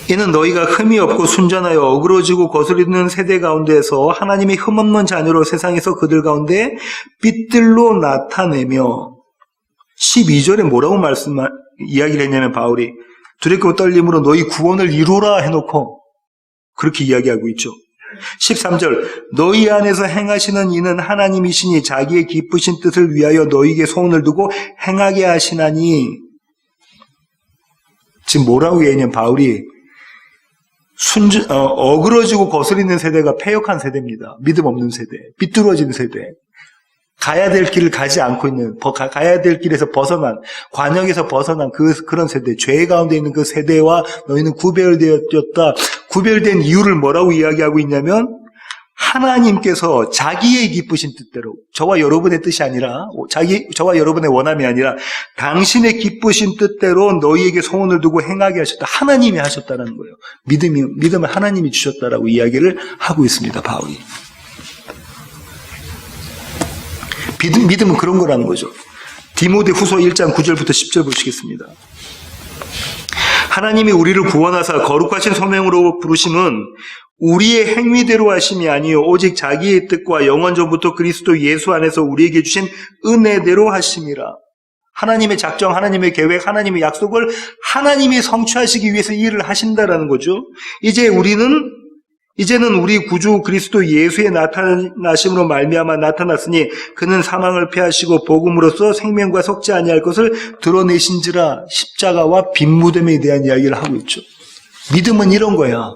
이는 너희가 흠이 없고 순전하여 어그러지고 거스리는 세대 가운데에서 하나님의 흠없는 자녀로 세상에서 그들 가운데 빛들로 나타내며 12절에 뭐라고 이야기를 했냐면 바울이 두렵고 떨림으로 너희 구원을 이루라 해놓고 그렇게 이야기하고 있죠. 13절 너희 안에서 행하시는 이는 하나님이시니 자기의 기쁘신 뜻을 위하여 너희에게 소원을 두고 행하게 하시나니. 지금 뭐라고 얘기하냐면 바울이 어그러지고 거스리는 세대가 패역한 세대입니다. 믿음 없는 세대, 삐뚤어진 세대, 가야 될 길을 가지 않고 있는, 가야 될 길에서 벗어난, 관역에서 벗어난 그런 세대, 죄 가운데 있는 그 세대와 너희는 구별되었다. 구별된 이유를 뭐라고 이야기하고 있냐면 하나님께서 자기의 기쁘신 뜻대로, 저와 여러분의 뜻이 아니라, 저와 여러분의 원함이 아니라 당신의 기쁘신 뜻대로 너희에게 소원을 두고 행하게 하셨다. 하나님이 하셨다는 거예요. 믿음을 하나님이 주셨다라고 이야기를 하고 있습니다, 바울이. 믿음은 그런 거라는 거죠. 디모데 후서 1장 9절부터 10절 보시겠습니다. 하나님이 우리를 구원하사 거룩하신 소명으로 부르심은 우리의 행위대로 하심이 아니요 오직 자기의 뜻과 영원전부터 그리스도 예수 안에서 우리에게 주신 은혜대로 하심이라. 하나님의 작정, 하나님의 계획, 하나님의 약속을 하나님이 성취하시기 위해서 이 일을 하신다라는 거죠. 이제는 우리 구주 그리스도 예수의 나타나심으로 말미암아 나타났으니 그는 사망을 패하시고 복음으로써 생명과 섞지 아니할 것을 드러내신지라. 십자가와 빈무덤에 대한 이야기를 하고 있죠. 믿음은 이런 거야.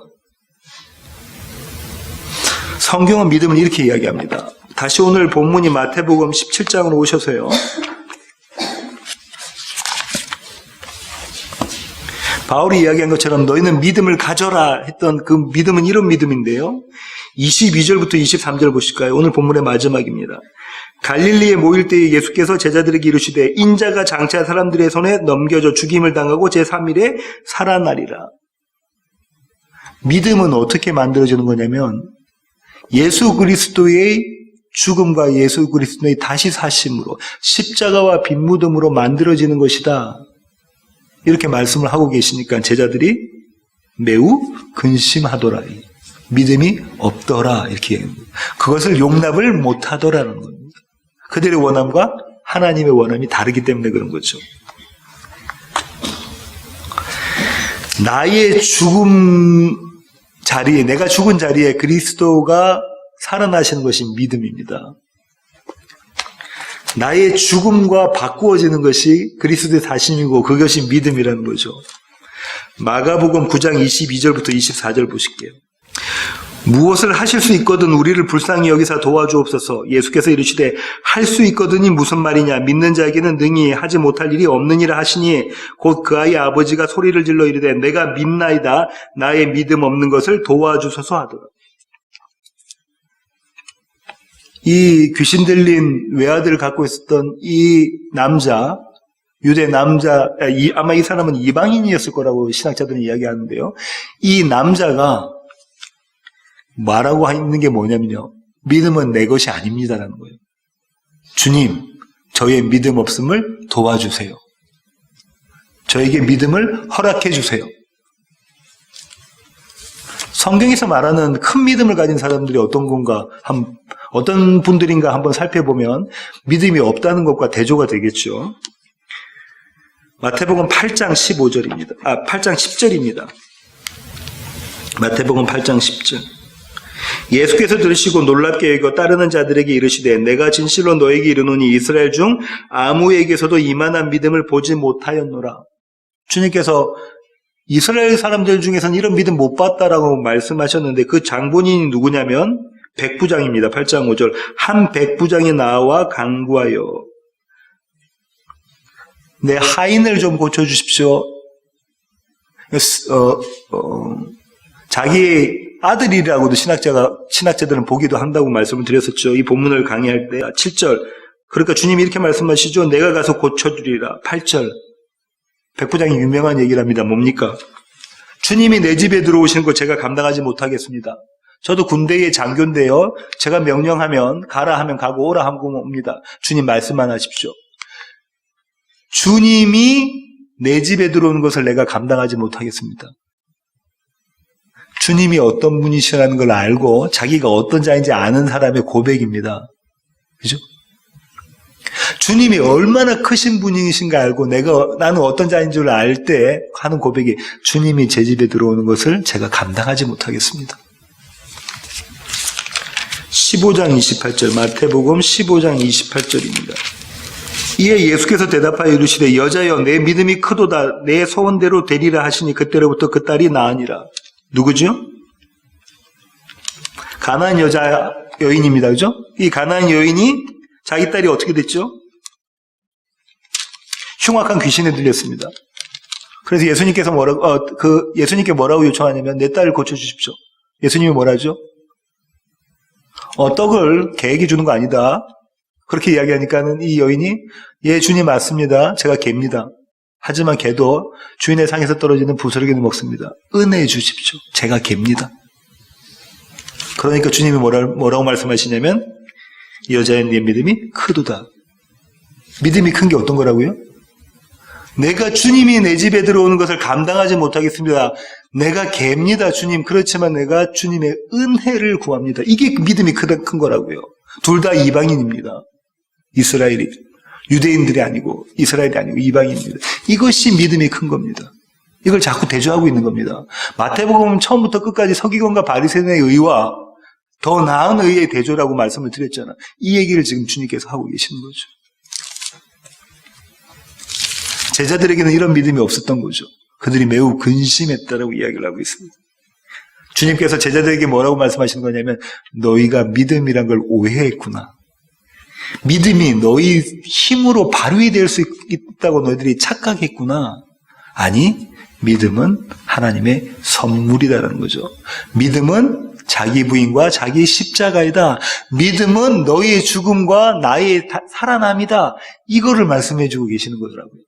성경은 믿음을 이렇게 이야기합니다. 다시 오늘 본문이 마태복음 17장으로 오셔서요. 바울이 이야기한 것처럼 너희는 믿음을 가져라 했던 그 믿음은 이런 믿음인데요. 22절부터 23절 보실까요? 오늘 본문의 마지막입니다. 갈릴리에 모일 때에 예수께서 제자들에게 이르시되 인자가 장차 사람들의 손에 넘겨져 죽임을 당하고 제3일에 살아나리라. 믿음은 어떻게 만들어지는 거냐면 예수 그리스도의 죽음과 예수 그리스도의 다시 사심으로 십자가와 빈무덤으로 만들어지는 것이다. 이렇게 말씀을 하고 계시니까 제자들이 매우 근심하더라. 믿음이 없더라. 이렇게 그것을 용납을 못하더라는 겁니다. 그들의 원함과 하나님의 원함이 다르기 때문에 그런 거죠. 나의 죽음 자리에, 내가 죽은 자리에 그리스도가 살아나시는 것이 믿음입니다. 나의 죽음과 바꾸어지는 것이 그리스도의 사심이고 그것이 믿음이라는 거죠. 마가복음 9장 22절부터 24절 보실게요. 무엇을 하실 수 있거든 우리를 불쌍히 여기사 도와주옵소서. 예수께서 이르시되 할 수 있거든이 무슨 말이냐. 믿는 자에게는 능히 하지 못할 일이 없느니라 하시니 곧 그 아이의 아버지가 소리를 질러 이르되 내가 믿나이다. 나의 믿음 없는 것을 도와주소서 하더라. 이 귀신 들린 외아들을 갖고 있었던 이 남자, 유대 남자, 아마 이 사람은 이방인이었을 거라고 신학자들은 이야기하는데요. 이 남자가 말하고 있는 게 뭐냐면요. 믿음은 내 것이 아닙니다라는 거예요. 주님, 저의 믿음 없음을 도와주세요. 저에게 믿음을 허락해 주세요. 성경에서 말하는 큰 믿음을 가진 사람들이 어떤 분들인가 한번 살펴보면 믿음이 없다는 것과 대조가 되겠죠. 마태복음 8장 15절입니다. 8장 10절입니다. 마태복음 8장 10절. 예수께서 들으시고 놀랍게 여기고 따르는 자들에게 이르시되 내가 진실로 너에게 이르노니 이스라엘 중 아무에게서도 이만한 믿음을 보지 못하였노라. 주님께서 이스라엘 사람들 중에서는 이런 믿음 못 봤다라고 말씀하셨는데 그 장본인이 누구냐면 백부장입니다. 8장 5절. 한 백부장이 나와 간구하여 내 하인을 좀 고쳐주십시오. 자기 아들이라고도 신학자들은 보기도 한다고 말씀을 드렸었죠. 이 본문을 강의할 때 7절. 그러니까 주님이 이렇게 말씀하시죠. 내가 가서 고쳐주리라. 8절. 백부장이 유명한 얘기를 합니다. 뭡니까? 주님이 내 집에 들어오시는 거 제가 감당하지 못하겠습니다. 저도 군대의 장교인데요. 제가 명령하면 가라 하면 가고 오라 하면 옵니다. 주님 말씀만 하십시오. 주님이 내 집에 들어오는 것을 내가 감당하지 못하겠습니다. 주님이 어떤 분이시라는 걸 알고 자기가 어떤 자인지 아는 사람의 고백입니다. 그죠? 주님이 얼마나 크신 분이신가 알고 나는 어떤 자인 줄 알 때 하는 고백이 주님이 제 집에 들어오는 것을 제가 감당하지 못하겠습니다. 15장 28절 마태복음 15장 28절입니다. 이에 예수께서 대답하여 이르시되 여자여 내 믿음이 크도다 내 소원대로 되리라 하시니 그때로부터 그 딸이 나으니라. 누구죠? 가나안 여인입니다. 그죠? 이 가나안 여인이 자기 딸이 어떻게 됐죠? 흉악한 귀신에 들렸습니다. 그래서 예수님께서 예수님께 뭐라고 요청하냐면 내 딸을 고쳐주십시오. 예수님이 뭐라죠? 떡을 개에게 주는 거 아니다. 그렇게 이야기하니까는 이 여인이 예 주님 맞습니다. 제가 개입니다. 하지만 개도 주인의 상에서 떨어지는 부스러기를 먹습니다. 은혜해 주십시오. 제가 개입니다. 그러니까 주님이 뭐라고 말씀하시냐면 이 여자의 네 믿음이 크도다. 믿음이 큰 게 어떤 거라고요? 내가 주님이 내 집에 들어오는 것을 감당하지 못하겠습니다. 내가 개입니다, 주님. 그렇지만 내가 주님의 은혜를 구합니다. 이게 믿음이 큰 거라고요. 둘 다 이방인입니다. 이스라엘이. 유대인들이 아니고 이스라엘이 아니고 이방인입니다. 이것이 믿음이 큰 겁니다. 이걸 자꾸 대조하고 있는 겁니다. 마태복음 처음부터 끝까지 서기관과 바리새인의 의와 더 나은 의의 대조라고 말씀을 드렸잖아. 이 얘기를 지금 주님께서 하고 계시는 거죠. 제자들에게는 이런 믿음이 없었던 거죠. 그들이 매우 근심했다라고 이야기를 하고 있습니다. 주님께서 제자들에게 뭐라고 말씀하시는 거냐면 너희가 믿음이란 걸 오해했구나. 믿음이 너희 힘으로 발휘 될 수 있다고 너희들이 착각했구나. 아니, 믿음은 하나님의 선물이라는 거죠. 믿음은 자기 부인과 자기 십자가이다. 믿음은 너희의 죽음과 나의 살아남이다. 이거를 말씀해 주고 계시는 거더라고요.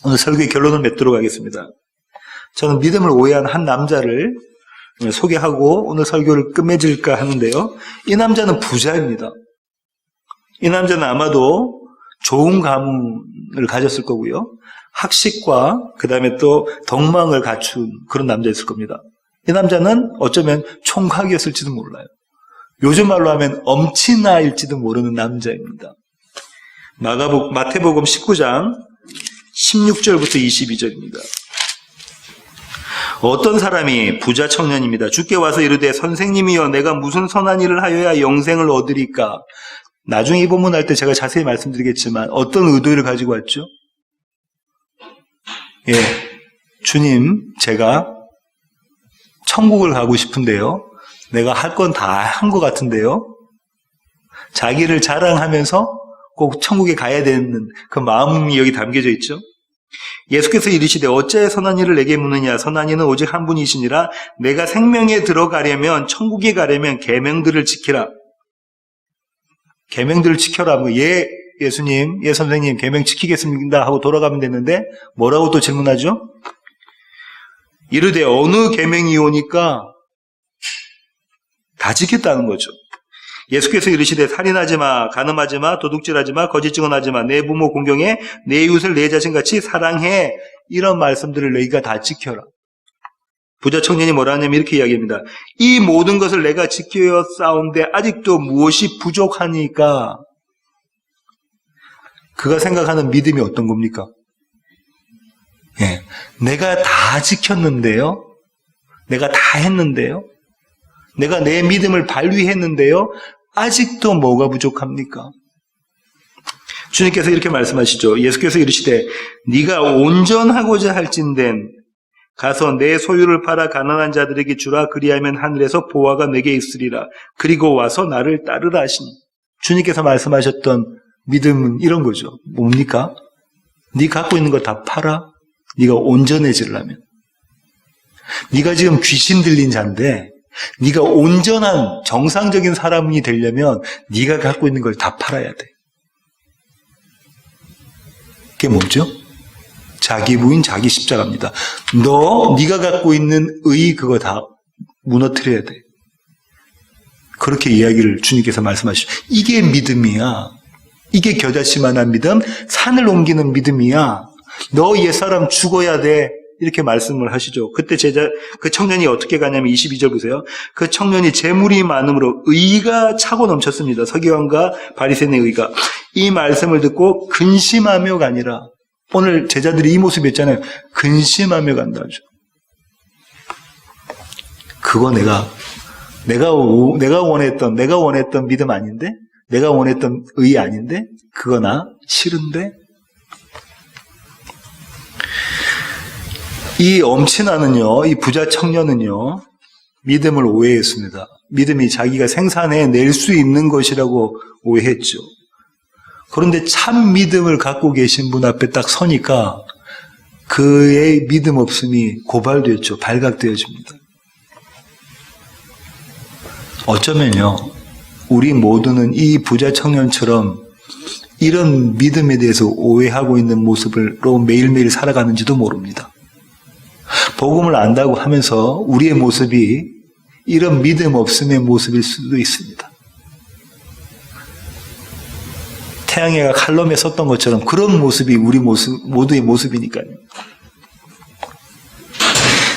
오늘 설교의 결론을 맺도록 하겠습니다. 저는 믿음을 오해한 한 남자를 소개하고 오늘 설교를 끝맺을까 하는데요. 이 남자는 부자입니다. 이 남자는 아마도 좋은 가문을 가졌을 거고요. 학식과 그 다음에 또 덕망을 갖춘 그런 남자였을 겁니다. 이 남자는 어쩌면 총각이었을지도 몰라요. 요즘 말로 하면 엄친아일지도 모르는 남자입니다. 마태복음 19장 16절부터 22절입니다. 어떤 사람이 부자 청년입니다. 주께 와서 이르되 선생님이여 내가 무슨 선한 일을 하여야 영생을 얻으리까? 나중에 이 본문 할 때 제가 자세히 말씀드리겠지만 어떤 의도를 가지고 왔죠? 예, 주님 제가 천국을 가고 싶은데요. 내가 할 건 다 한 것 같은데요. 자기를 자랑하면서 꼭 천국에 가야 되는 그 마음이 여기 담겨져 있죠. 예수께서 이르시되 어찌하여 선한 일을 내게 묻느냐. 선한 이는 오직 한 분이시니라. 내가 생명에 들어가려면 천국에 가려면 계명들을 지키라. 계명들을 지켜라. 예 예수님, 예 선생님 계명 지키겠습니다 하고 돌아가면 되는데 뭐라고 또 질문하죠? 이르되 어느 계명이 오니까 다 지켰다는 거죠. 예수께서 이르시되 살인하지 마, 간음하지 마, 도둑질하지 마, 거짓 증언하지 마, 내 부모 공경해, 내 이웃을 내 자신같이 사랑해. 이런 말씀들을 너희가 다 지켜라. 부자 청년이 뭐라 하냐면 이렇게 이야기합니다. 이 모든 것을 내가 지켜 싸운데 아직도 무엇이 부족하니까. 그가 생각하는 믿음이 어떤 겁니까? 예, 내가 다 지켰는데요. 내가 다 했는데요. 내가 내 믿음을 발휘했는데요. 아직도 뭐가 부족합니까? 주님께서 이렇게 말씀하시죠. 예수께서 이르시되 네가 온전하고자 할진된 가서 내 소유를 팔아 가난한 자들에게 주라. 그리하면 하늘에서 보화가 내게 있으리라. 그리고 와서 나를 따르라 하시니. 주님께서 말씀하셨던 믿음은 이런 거죠. 뭡니까? 네 갖고 있는 거 다 팔아. 네가 온전해지려면. 네가 지금 귀신 들린 자인데 네가 온전한 정상적인 사람이 되려면 네가 갖고 있는 걸 다 팔아야 돼. 그게 뭐죠? 자기 부인, 자기 십자가입니다. 네가 갖고 있는 의 그거 다 무너뜨려야 돼. 그렇게 이야기를 주님께서 말씀하시죠. 이게 믿음이야. 이게 겨자씨만한 믿음, 산을 옮기는 믿음이야. 너 옛사람 죽어야 돼. 이렇게 말씀을 하시죠. 그때 그 청년이 어떻게 가냐면 22절 보세요. 그 청년이 재물이 많음으로 의가 차고 넘쳤습니다. 서기관과 바리새인의 의가. 이 말씀을 듣고 근심하며 가니라. 오늘 제자들이 이 모습이었잖아요. 근심하며 간다죠. 그거 내가 원했던 믿음 아닌데? 내가 원했던 의 아닌데? 그거 나 싫은데? 이 엄친아는요, 이 부자 청년은요, 믿음을 오해했습니다. 믿음이 자기가 생산해낼 수 있는 것이라고 오해했죠. 그런데 참 믿음을 갖고 계신 분 앞에 딱 서니까 그의 믿음 없음이 고발되었죠. 발각되어집니다. 어쩌면요, 우리 모두는 이 부자 청년처럼 이런 믿음에 대해서 오해하고 있는 모습으로 매일매일 살아가는지도 모릅니다. 복음을 안다고 하면서 우리의 모습이 이런 믿음 없음의 모습일 수도 있습니다. 태양이가 칼럼에 썼던 것처럼 그런 모습이 우리 모두의 모습이니까요.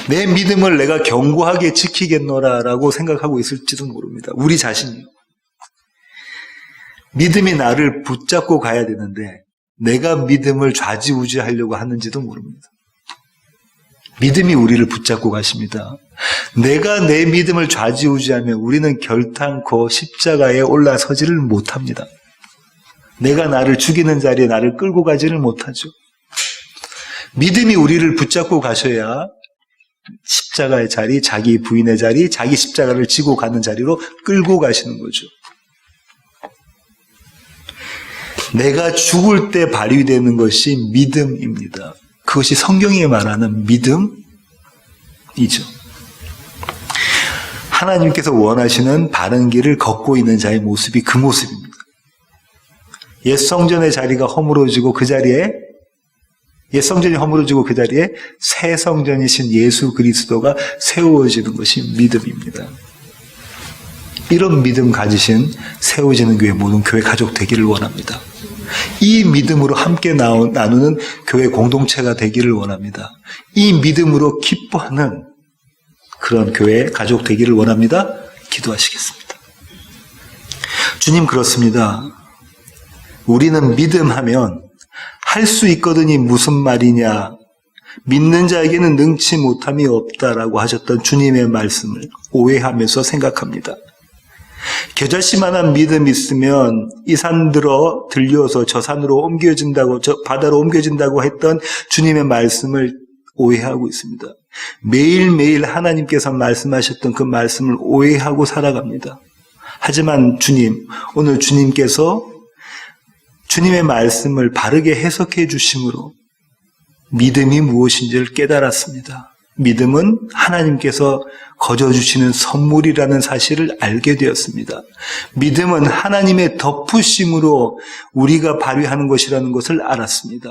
내 믿음을 내가 견고하게 지키겠노라라고 생각하고 있을지도 모릅니다. 우리 자신이요. 믿음이 나를 붙잡고 가야 되는데 내가 믿음을 좌지우지하려고 하는지도 모릅니다. 믿음이 우리를 붙잡고 가십니다. 내가 내 믿음을 좌지우지하면 우리는 결탄코 십자가에 올라서지를 못합니다. 내가 나를 죽이는 자리에 나를 끌고 가지를 못하죠. 믿음이 우리를 붙잡고 가셔야 십자가의 자리, 자기 부인의 자리, 자기 십자가를 지고 가는 자리로 끌고 가시는 거죠. 내가 죽을 때 발휘되는 것이 믿음입니다. 그것이 성경이 말하는 믿음이죠. 하나님께서 원하시는 바른 길을 걷고 있는 자의 모습이 그 모습입니다. 옛 성전의 자리가 허물어지고 그 자리에 새 성전이신 예수 그리스도가 세워지는 것이 믿음입니다. 이런 믿음 가지신 세워지는 교회 모든 교회 가족 되기를 원합니다. 이 믿음으로 함께 나누는 교회 공동체가 되기를 원합니다. 이 믿음으로 기뻐하는 그런 교회 가족 되기를 원합니다. 기도하시겠습니다. 주님, 그렇습니다. 우리는 믿음하면 할 수 있거든이 무슨 말이냐, 믿는 자에게는 능치 못함이 없다라고 하셨던 주님의 말씀을 오해하면서 생각합니다. 겨자씨만한 믿음이 있으면 이 산 들려서 저 산으로 옮겨진다고, 저 바다로 옮겨진다고 했던 주님의 말씀을 오해하고 있습니다. 매일매일 하나님께서 말씀하셨던 그 말씀을 오해하고 살아갑니다. 하지만 주님, 오늘 주님께서 주님의 말씀을 바르게 해석해 주심으로 믿음이 무엇인지를 깨달았습니다. 믿음은 하나님께서 거저주시는 선물이라는 사실을 알게 되었습니다. 믿음은 하나님의 덮으심으로 우리가 발휘하는 것이라는 것을 알았습니다.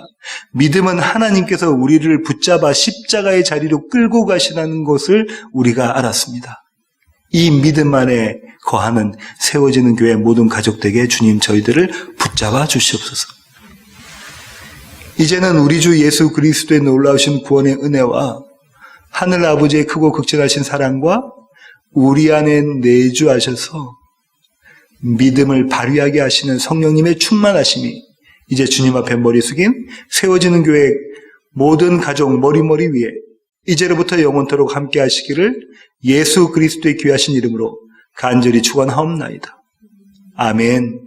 믿음은 하나님께서 우리를 붙잡아 십자가의 자리로 끌고 가시라는 것을 우리가 알았습니다. 이 믿음 안에 거하는 세워지는 교회 모든 가족들에게 주님 저희들을 붙잡아 주시옵소서. 이제는 우리 주 예수 그리스도의 놀라우신 구원의 은혜와 하늘 아버지의 크고 극진하신 사랑과 우리 안에 내주하셔서 믿음을 발휘하게 하시는 성령님의 충만하심이 이제 주님 앞에 머리 숙인 세워지는 교회 모든 가족 머리머리 위에 이제로부터 영원토록 함께 하시기를 예수 그리스도의 귀하신 이름으로 간절히 축원하옵나이다. 아멘.